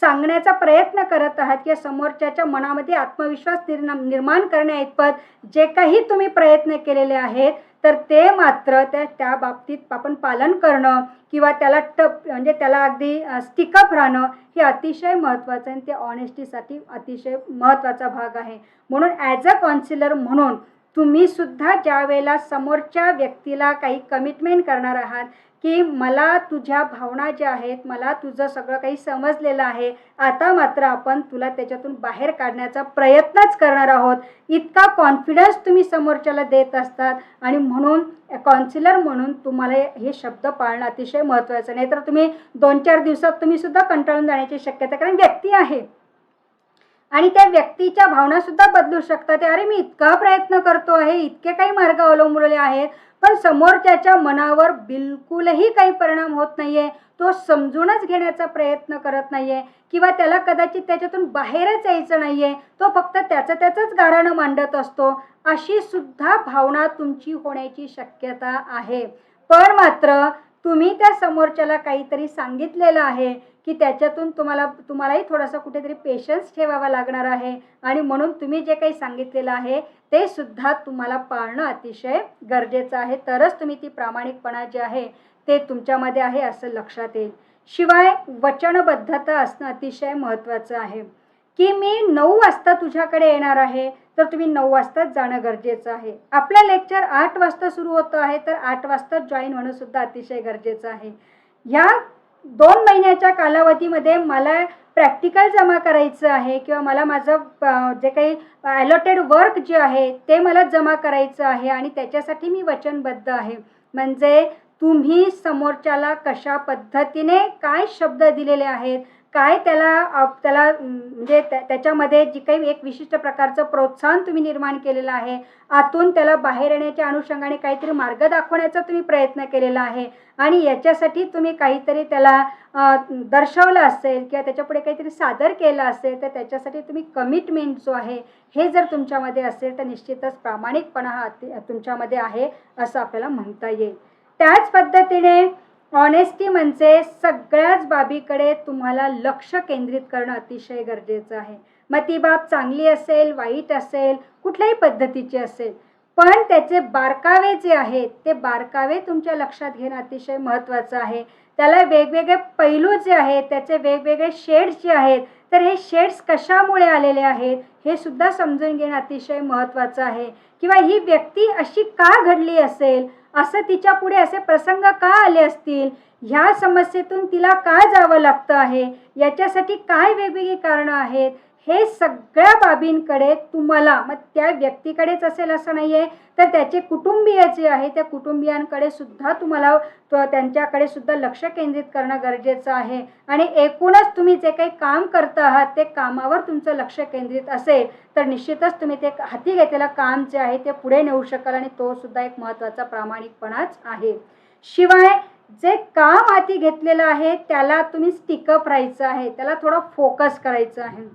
A: सांगण्याचा प्रयत्न करत आहात किंवा समोरच्याच्या मनामध्ये आत्मविश्वास निर्माण करण्याइतपत जे काही तुम्ही प्रयत्न केलेले आहेत तर ते मात्र त्या बाबतीत आपण पालन करणं किंवा त्याला म्हणजे त्याला अगदी स्टिकअप राहणं हे अतिशय महत्त्वाचं आहे. ते ऑनेस्टीसाठी अतिशय महत्त्वाचा भाग आहे. म्हणून ॲज अ काउन्सिलर म्हणून तुम्ही सुद्धा ज्या वेळेला समोरच्या व्यक्तीला काही कमिटमेंट करणार आहात की मला तुझ्या भावना ज्या आहेत, मला तुझं सगळं काही समजलेलं आहे, आता मात्र आपण तुला त्याच्यातून बाहेर काढण्याचा प्रयत्नच करणार आहोत, इतका कॉन्फिडन्स तुम्ही समोरच्याला देत असतात. आणि म्हणून काउन्सिलर म्हणून तुम्हाला हे शब्द पाळणं अतिशय महत्त्वाचं. नाहीतर तुम्ही 2-4 दिवसात तुम्ही सुद्धा कंटाळून जाण्याची शक्यता, कारण व्यक्ती आहे आणि त्या व्यक्तीच्या भावना सुद्धा बदलू शकतात. अरे मी इतका प्रयत्न करतो आहे, इतके काही मार्ग अवलंबलेले आहेत, पण समोरच्याच्या मनावर बिलकुलही काही परिणाम होत नाहीये. तो समजूनच घेण्याचा प्रयत्न करत नाहीये किंवा त्याला कदाचित त्याच्यातून बाहेरच यायचं नाहीये. तो फक्त त्याचंच गाऱ्हाणं मांडत असतो. अशी सुद्धा भावना तुमची होण्याची शक्यता आहे. पण मात्र तुम्ही त्या समोरच्याला काहीतरी सांगितलेलं आहे की त्याच्यातून तुम्हालाही थोडासा कुठेतरी पेशन्स ठेवावा लागणार आहे. आणि म्हणून तुम्ही जे काही सांगितलेलं आहे ते सुद्धा तुम्हाला पाळणं अतिशय गरजेचं आहे. तरच तुम्ही ती प्रामाणिकपणा जे आहे ते तुमच्यामध्ये आहे असं लक्षात येईल. शिवाय वचनबद्धता असणं अतिशय महत्त्वाचं आहे की मी 9 वाजता तुझ्याकडे येणार आहे, तर तुम्ही 9 वाजताच जाणं गरजेचं आहे. आपलं लेक्चर 8 वाजता सुरू होतं आहे, तर 8 वाजता जॉईन होणं सुद्धा अतिशय गरजेचं आहे. ह्या 2 महिन्याच्या कालावधीमध्ये मला प्रॅक्टिकल जमा करायचं आहे किंवा मला माझं जे काही ॲलॉटेड वर्क जे आहे ते मला जमा करायचं आहे आणि त्याच्यासाठी मी वचनबद्ध आहे. म्हणजे तुम्ही समोरच्याला कशा पद्धतीने काय शब्द दिलेले आहेत, काय त्याला म्हणजे त्याच्यामध्ये जी काही एक विशिष्ट प्रकारचं प्रोत्साहन तुम्ही निर्माण केलेलं आहे, आतून त्याला बाहेर येण्याच्या अनुषंगाने काहीतरी मार्ग दाखवण्याचा तुम्ही प्रयत्न केलेला आहे आणि याच्यासाठी तुम्ही काहीतरी त्याला दर्शवलं असेल किंवा त्याच्यापुढे काहीतरी सादर केलं असेल, तर त्याच्यासाठी तुम्ही कमिटमेंट जो आहे हे जर तुमच्यामध्ये असेल तर निश्चितच प्रामाणिकपणा हा तुमच्यामध्ये आहे असं आपल्याला म्हणता येईल. त्याच पद्धतीने ऑनेस्टी म्हणजे सगळ्याच बाबीकडे तुम्हाला लक्ष केंद्रित करणं अतिशय गरजेचं आहे. मग ती बाब चांगली असेल, वाईट असेल, कुठल्याही पद्धतीची असेल, पण त्याचे बारकावे जे आहेत ते बारकावे तुमच्या लक्षात घेणं अतिशय महत्त्वाचं आहे. त्याला वेगवेगळे पैलू जे आहेत, त्याचे वेगवेगळे शेड्स जे आहेत, तर हे शेड्स कशामुळे आलेले आहेत हे सुद्धा समजून घेणं अतिशय महत्त्वाचं आहे. किंवा ही व्यक्ती अशी का घडली असेल, असं तिच्या पुढे असे प्रसंग का आले असतील, ह्या समस्येतून तिला का जावं लागतं आहे, याच्यासाठी काय वेगवेगळी कारणं आहेत, हे सगळ्या बाबींकडे तुम्हाला, मग त्या व्यक्तीकडेच असेल असं नाही आहे, तर त्याचे कुटुंबीय जे आहे त्या कुटुंबियांकडे सुद्धा तुम्हाला त्यांच्याकडे सुद्धा लक्ष केंद्रित करणं गरजेचं आहे. आणि एकूणच तुम्ही जे काही काम करता आहात ते कामावर तुमचं लक्ष केंद्रित असेल तर निश्चितच तुम्ही ते हाती घेतलेलं काम जे आहे ते पुढे नेऊ शकाल आणि तो सुद्धा एक महत्त्वाचा प्रामाणिकपणाच आहे. शिवाय जे काम हाती घेतलेलं आहे त्याला तुम्ही स्टिकअप राहायचं आहे, त्याला थोडं फोकस करायचं आहे.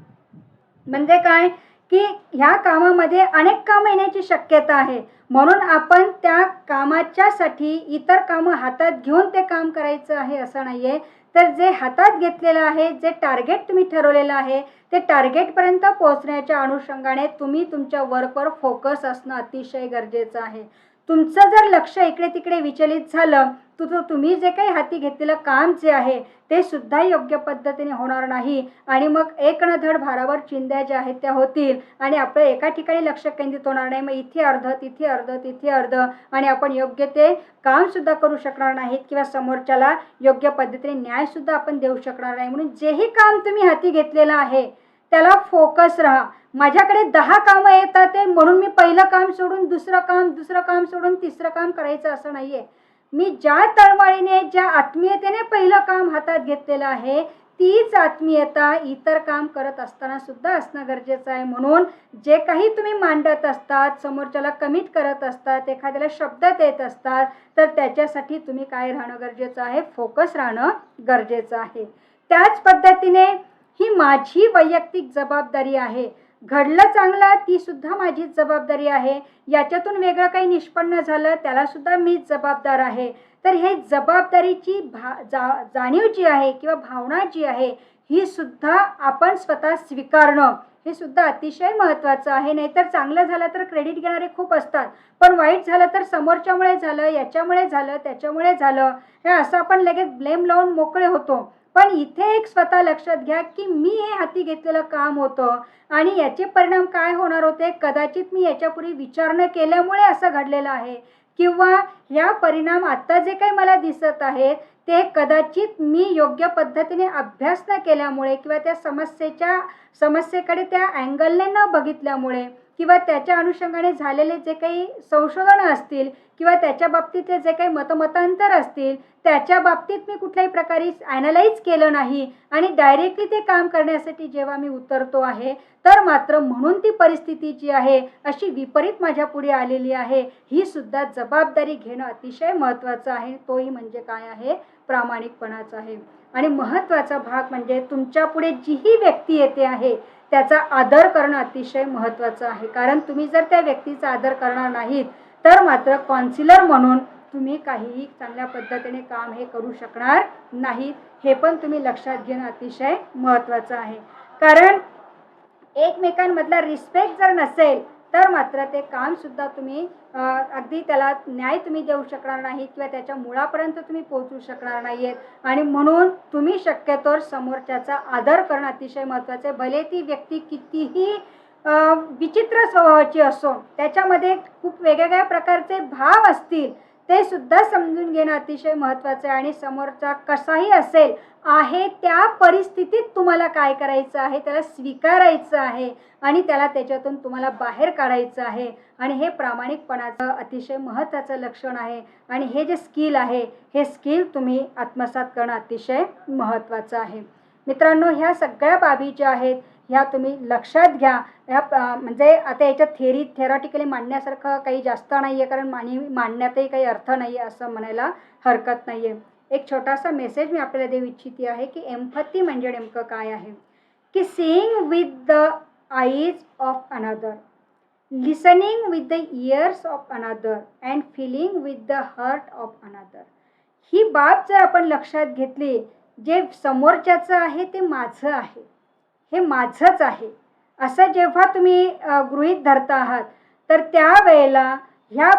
A: म्हणजे काय की ह्या कामामध्ये अनेक कामं येण्याची शक्यता आहे, म्हणून आपण त्या कामाच्यासाठी इतर कामं हातात घेऊन ते काम करायचं आहे असं नाही आहे. तर जे हातात घेतलेलं आहे, जे टार्गेट तुम्ही ठरवलेलं आहे, ते टार्गेटपर्यंत पोहोचण्याच्या अनुषंगाने तुम्ही तुमच्या वर्कवर फोकस असणं अतिशय गरजेचं आहे. तुमचं जर लक्ष इकडे तिकडे विचलित झालं तर तुम्ही जे काही हाती घेतलेलं काम जे आहे ते सुद्धा योग्य पद्धतीने होणार नाही आणि मग एक न धड भारावर चिंध्या ज्या आहेत त्या होतील आणि आपलं एका ठिकाणी लक्ष केंद्रित होणार नाही. मग इथे अर्ध, तिथे अर्ध, तिथे अर्ध आणि आपण योग्य ते कामसुद्धा करू शकणार नाहीत किंवा समोरच्याला योग्य पद्धतीने न्यायसुद्धा आपण देऊ शकणार नाही. म्हणून जेही काम तुम्ही हाती घेतलेलं आहे त्याला फोकस राहा. माझ्याकडे 10 कामं येतात ते म्हणून मी पहिलं काम सोडून दुसरं काम सोडून तिसरं काम करायचं असं नाही आहे. मी ज्या तळमळीने, ज्या आत्मीयतेने पहिलं काम हातात घेतलेलं आहे तीच आत्मीयता इतर काम करत असताना सुद्धा असणं गरजेचं आहे. म्हणून जे काही तुम्ही मांडत असतात, समोरच्याला कमिट करत असतात, एखाद्याला शब्द देत असतात, तर त्याच्यासाठी तुम्ही काय राहणं गरजेचं आहे, फोकस राहणं गरजेचं आहे. त्याच पद्धतीने ही माझी वैयक्तिक जबाबदारी आहे, घडलं चांगलं ती सुद्धा माझीच जबाबदारी आहे, याच्यातून वेगळं काही निष्पन्न झालं त्याला सुद्धा मीच जबाबदार आहे. तर हे जबाबदारीची जाणीव जी आहे किंवा भावना जी आहे ही सुद्धा आपण स्वतः स्वीकारणं हे सुद्धा अतिशय महत्त्वाचं आहे. नाहीतर चांगलं झालं तर क्रेडिट घेणारे खूप असतात, पण वाईट झालं तर समोरच्यामुळे झालं, याच्यामुळे झालं, त्याच्यामुळे झालं, हे असं आपण लगेच ब्लेम लावून मोकळे होतो. पण इथे एक स्वतः लक्षात घ्या की मी हे हाती घेतलेलं काम होतं आणि याचे परिणाम काय होणार होते, कदाचित मी याच्यापूर्वी विचार न केल्यामुळे असं घडलेलं आहे, किंवा ह्या परिणाम आता जे काही मला दिसत आहेत ते कदाचित मी योग्य पद्धतीने अभ्यास न केल्यामुळे, किंवा त्या समस्येकडे त्या अँगलने न बघितल्यामुळे, किंवा त्याच्या अनुषंगाने झालेले जे काही संशोधनं असतील, किंवा त्याच्या बाबतीतले जे काही मतांतर असतील, त्याच्या बाबतीत मी कुठल्याही प्रकारे ॲनालाइज केलं नाही आणि डायरेक्टली ते काम करण्यासाठी जेव्हा मी उतरतो आहे, तर मात्र म्हणून ती परिस्थिती जी आहे अशी विपरीत माझ्या पुढे आलेली आहे. ही सुद्धा जबाबदारी घेणं अतिशय महत्त्वाचं आहे. तोही म्हणजे काय आहे, प्रामाणिकपणाचा आहे. आणि महत्त्वाचा भाग म्हणजे तुमच्या पुढे जीही व्यक्ती येते आहे त्याचा आदर करणं अतिशय महत्त्वाचं आहे. कारण तुम्ही जर त्या व्यक्तीचा आदर करणार नाहीत तर मात्र काउन्सिलर म्हणून तुम्ही काहीही चांगल्या पद्धतीने काम हे करू शकणार नाहीत. हे पण तुम्ही लक्षात घेणं अतिशय महत्त्वाचं आहे. कारण एकमेकांमधला रिस्पेक्ट जर नसेल तर मात्र ते कामसुद्धा तुम्ही अगदी त्याला न्याय तुम्ही देऊ शकणार नाही, किंवा त्याच्या मुळापर्यंत तुम्ही पोहोचू शकणार नाही आहेत. आणि म्हणून तुम्ही शक्यतोवर समोरच्याचा आदर करणं अतिशय महत्त्वाचं आहे. भले ती व्यक्ती कितीही विचित्र स्वभावाची असो, त्याच्यामध्ये खूप वेगवेगळ्या प्रकारचे भाव असतील, ते सुद्धा समजून घेणं अतिशय महत्त्वाचं आहे. आणि समोरचा कसाही असेल आहे त्या परिस्थितीत तुम्हाला काय करायचं आहे, त्याला स्वीकारायचं आहे आणि त्याला त्याच्यातून तुम्हाला बाहेर काढायचं आहे. आणि हे प्रामाणिकपणाचं अतिशय महत्त्वाचं लक्षण आहे. आणि हे जे स्किल आहे हे स्किल तुम्ही आत्मसात करणं अतिशय महत्त्वाचं आहे. मित्रांनो, ह्या सगळ्या बाबी ज्या आहेत ह्या तुम्ही लक्षात घ्या. ह्या म्हणजे आता याच्यात थेरॉटिकली मांडण्यासारखं काही जास्त नाही आहे, कारण मांडण्यातही काही अर्थ नाही आहे असं म्हणायला हरकत नाही आहे. एक छोटासा मेसेज मी आपल्याला देऊ इच्छिते आहे की एम्पॅथी म्हणजे नेमकं काय आहे, की seeing with the eyes of another, listening with the ears of another and feeling with the heart of another. ही बाब जर आपण लक्षात घेतली, जे समोरच्याचं आहे ते माझं आहे, हे माझंच आहे असं जेव्हा तुम्ही गृहीत धरता आहात, तर त्यावेळेला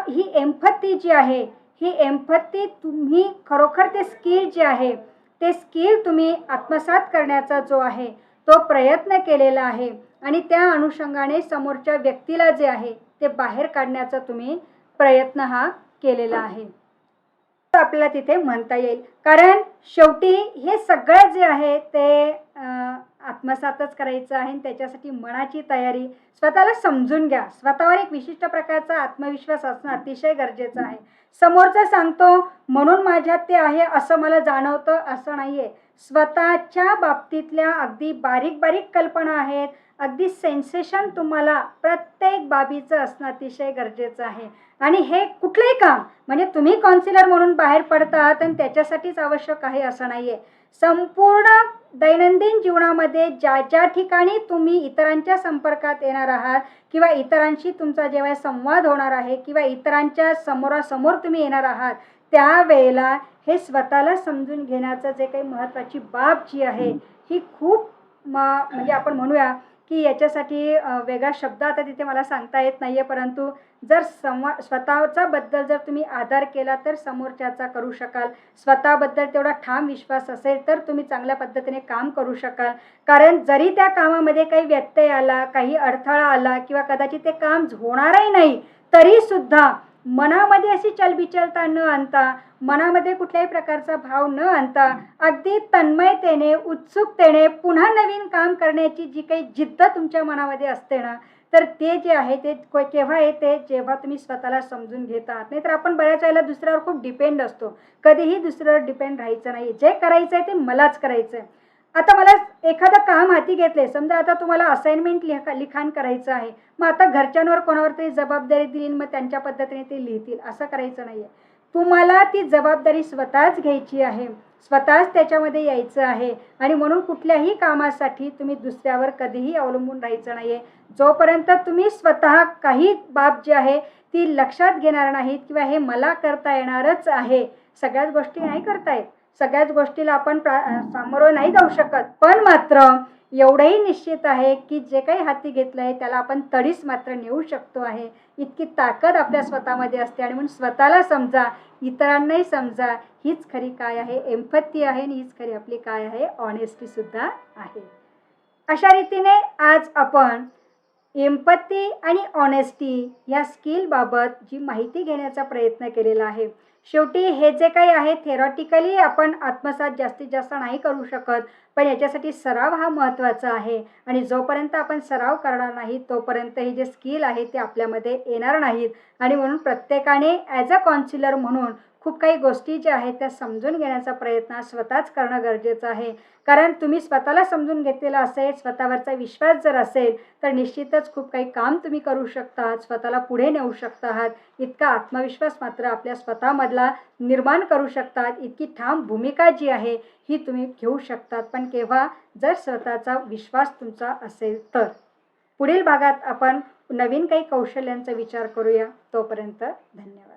A: ही एम्पॅथी जी आहे, ही एम्पॅथी तुम्ही खरोखर ते स्किल जे आहे ते स्किल तुम्ही आत्मसात करण्याचा जो आहे तो प्रयत्न केलेला आहे. आणि त्या अनुषंगाने समोरच्या व्यक्तीला जे आहे ते बाहेर काढण्याचा तुम्ही प्रयत्न हा केलेला आहे आपल्याला तिथे म्हणता येईल. कारण शेवटी हे सगळं जे आहे ते आत्मसातच करायचं आहे. त्याच्यासाठी मनाची तयारी, स्वतःला समजून घ्या, स्वतःवर एक विशिष्ट प्रकारचा आत्मविश्वास असणं अतिशय गरजेचं आहे. समोरचा सांगतो म्हणून माझ्यात ते आहे असं मला जाणवतं असं नाही आहे. स्वतःच्या बाबतीतल्या अगदी बारीक बारीक कल्पना आहेत, अगदी सेन्सेशन तुम्हाला प्रत्येक बाबीचं असणं अतिशय गरजेचं आहे. आणि हे कुठलंही काम म्हणजे तुम्ही काउन्सिलर म्हणून बाहेर पडतात आणि त्याच्यासाठीच आवश्यक आहे असं नाही आहे. संपूर्ण दैनंदिन जीवनामध्ये ज्या ज्या ठिकाणी तुम्ही इतरांच्या संपर्कात येणार आहात, किंवा इतरांशी तुमचा जेव्हा संवाद होणार आहे, किंवा इतरांच्या समोरासमोर तुम्ही येणार आहात, त्यावेळेला हे स्वतःला समजून घेण्याचं जे काही महत्त्वाची बाब जी आहे ही खूप म्हणजे आपण म्हणूया की याच्यासाठी वेगळा शब्द आता तिथे मला सांगता येत नाही आहे. परंतु जर स्वतःचा बद्दल जर तुम्ही आदर केला तर समोरच्याचा करू शकाल. स्वतःबद्दल तेवढा ठाम विश्वास असेल तर तुम्ही चांगल्या पद्धतीने काम करू शकाल. कारण जरी त्या कामामध्ये काही व्यत्यय आला, काही अडथळा आला, किंवा कदाचित ते काम होणारही नाही, तरीसुद्धा मनामध्ये अशी चलबिचलता न आणता, मनामध्ये कुठल्याही प्रकारचा भाव न आणता, अगदी तन्मयतेने, उत्सुकतेने पुन्हा नवीन काम करण्याची जी काही जिद्द तुमच्या मनामध्ये असते ना, तर ते जे आहे ते केव्हा येते, जेव्हा तुम्ही स्वतःला समजून घेतात. नाहीतर आपण बऱ्याच वेळेला दुसऱ्यावर खूप डिपेंड असतो. कधीही दुसऱ्यावर डिपेंड राहायचं नाही. जे करायचं आहे ते मलाच करायचं आहे. आता मला एखादं काम हाती घेतले, समजा आता तुम्हाला असाइनमेंट लिखाण करायचं आहे, मग आता घरच्यांवर कोणावर तरी जबाबदारी दिली, मग त्यांच्या पद्धतीने ते लिहितील असं करायचं नाही आहे. तुम्हाला ती जबाबदारी स्वतःच घ्यायची आहे, स्वतःच त्याच्यामध्ये यायचं आहे. आणि म्हणून कुठल्याही कामासाठी तुम्ही दुसऱ्यावर कधीही अवलंबून राहायचं नाही आहे. जोपर्यंत तुम्ही स्वतः काही बाब जी आहे ती लक्षात घेणार नाहीत, किंवा हे मला करता येणारच आहे, सगळ्याच गोष्टी नाही करता येत, सगळ्याच गोष्टीला आपण सामोरं नाही जाऊ शकत, पण मात्र एवढंही निश्चित आहे की जे काही हाती घेतलं आहे त्याला आपण तडीस मात्र नेऊ शकतो आहे. इतकी ताकद आपल्या स्वतःमध्ये असते आणि म्हणून स्वतःला समजा, इतरांनाही समजा. हीच खरी काय आहे एम्पॅथी आहे आणि हीच खरी आपली काय आहे ऑनेस्टीसुद्धा आहे. अशा रीतीने आज आपण एम्पॅथी आणि ऑनेस्टी या स्किलबाबत जी माहिती घेण्याचा प्रयत्न केलेला आहे. शेवटी हे जे काही आहे थेरॉटिकली आपण आत्मसात जास्तीत जास्त नाही करू शकत, पण याच्यासाठी सराव हा महत्त्वाचा आहे आणि जोपर्यंत आपण सराव करणार नाही तोपर्यंत हे जे स्किल आहे ते आपल्यामध्ये येणार नाहीत. आणि म्हणून प्रत्येकाने ॲज अ काउन्सिलर म्हणून खूप काही गोष्टी ज्या आहेत त्या समजून घेण्याचा प्रयत्न स्वतःच करणं गरजेचं आहे. कारण तुम्ही स्वतःला समजून घेतलेला असेल, स्वतःवरचा विश्वास जर असेल तर निश्चितच खूप काही काम तुम्ही करू शकता, स्वतःला पुढे नेऊ शकता आहात. इतका आत्मविश्वास मात्र आपल्या स्वतःमधला निर्माण करू शकतात. इतकी ठाम भूमिका जी आहे ही तुम्ही घेऊ शकतात, पण केव्हा? जर स्वतःचा विश्वास तुमचा असेल तर. पुढील भागात आपण नवीन काही कौशल्यांचा विचार करूया. तोपर्यंत धन्यवाद.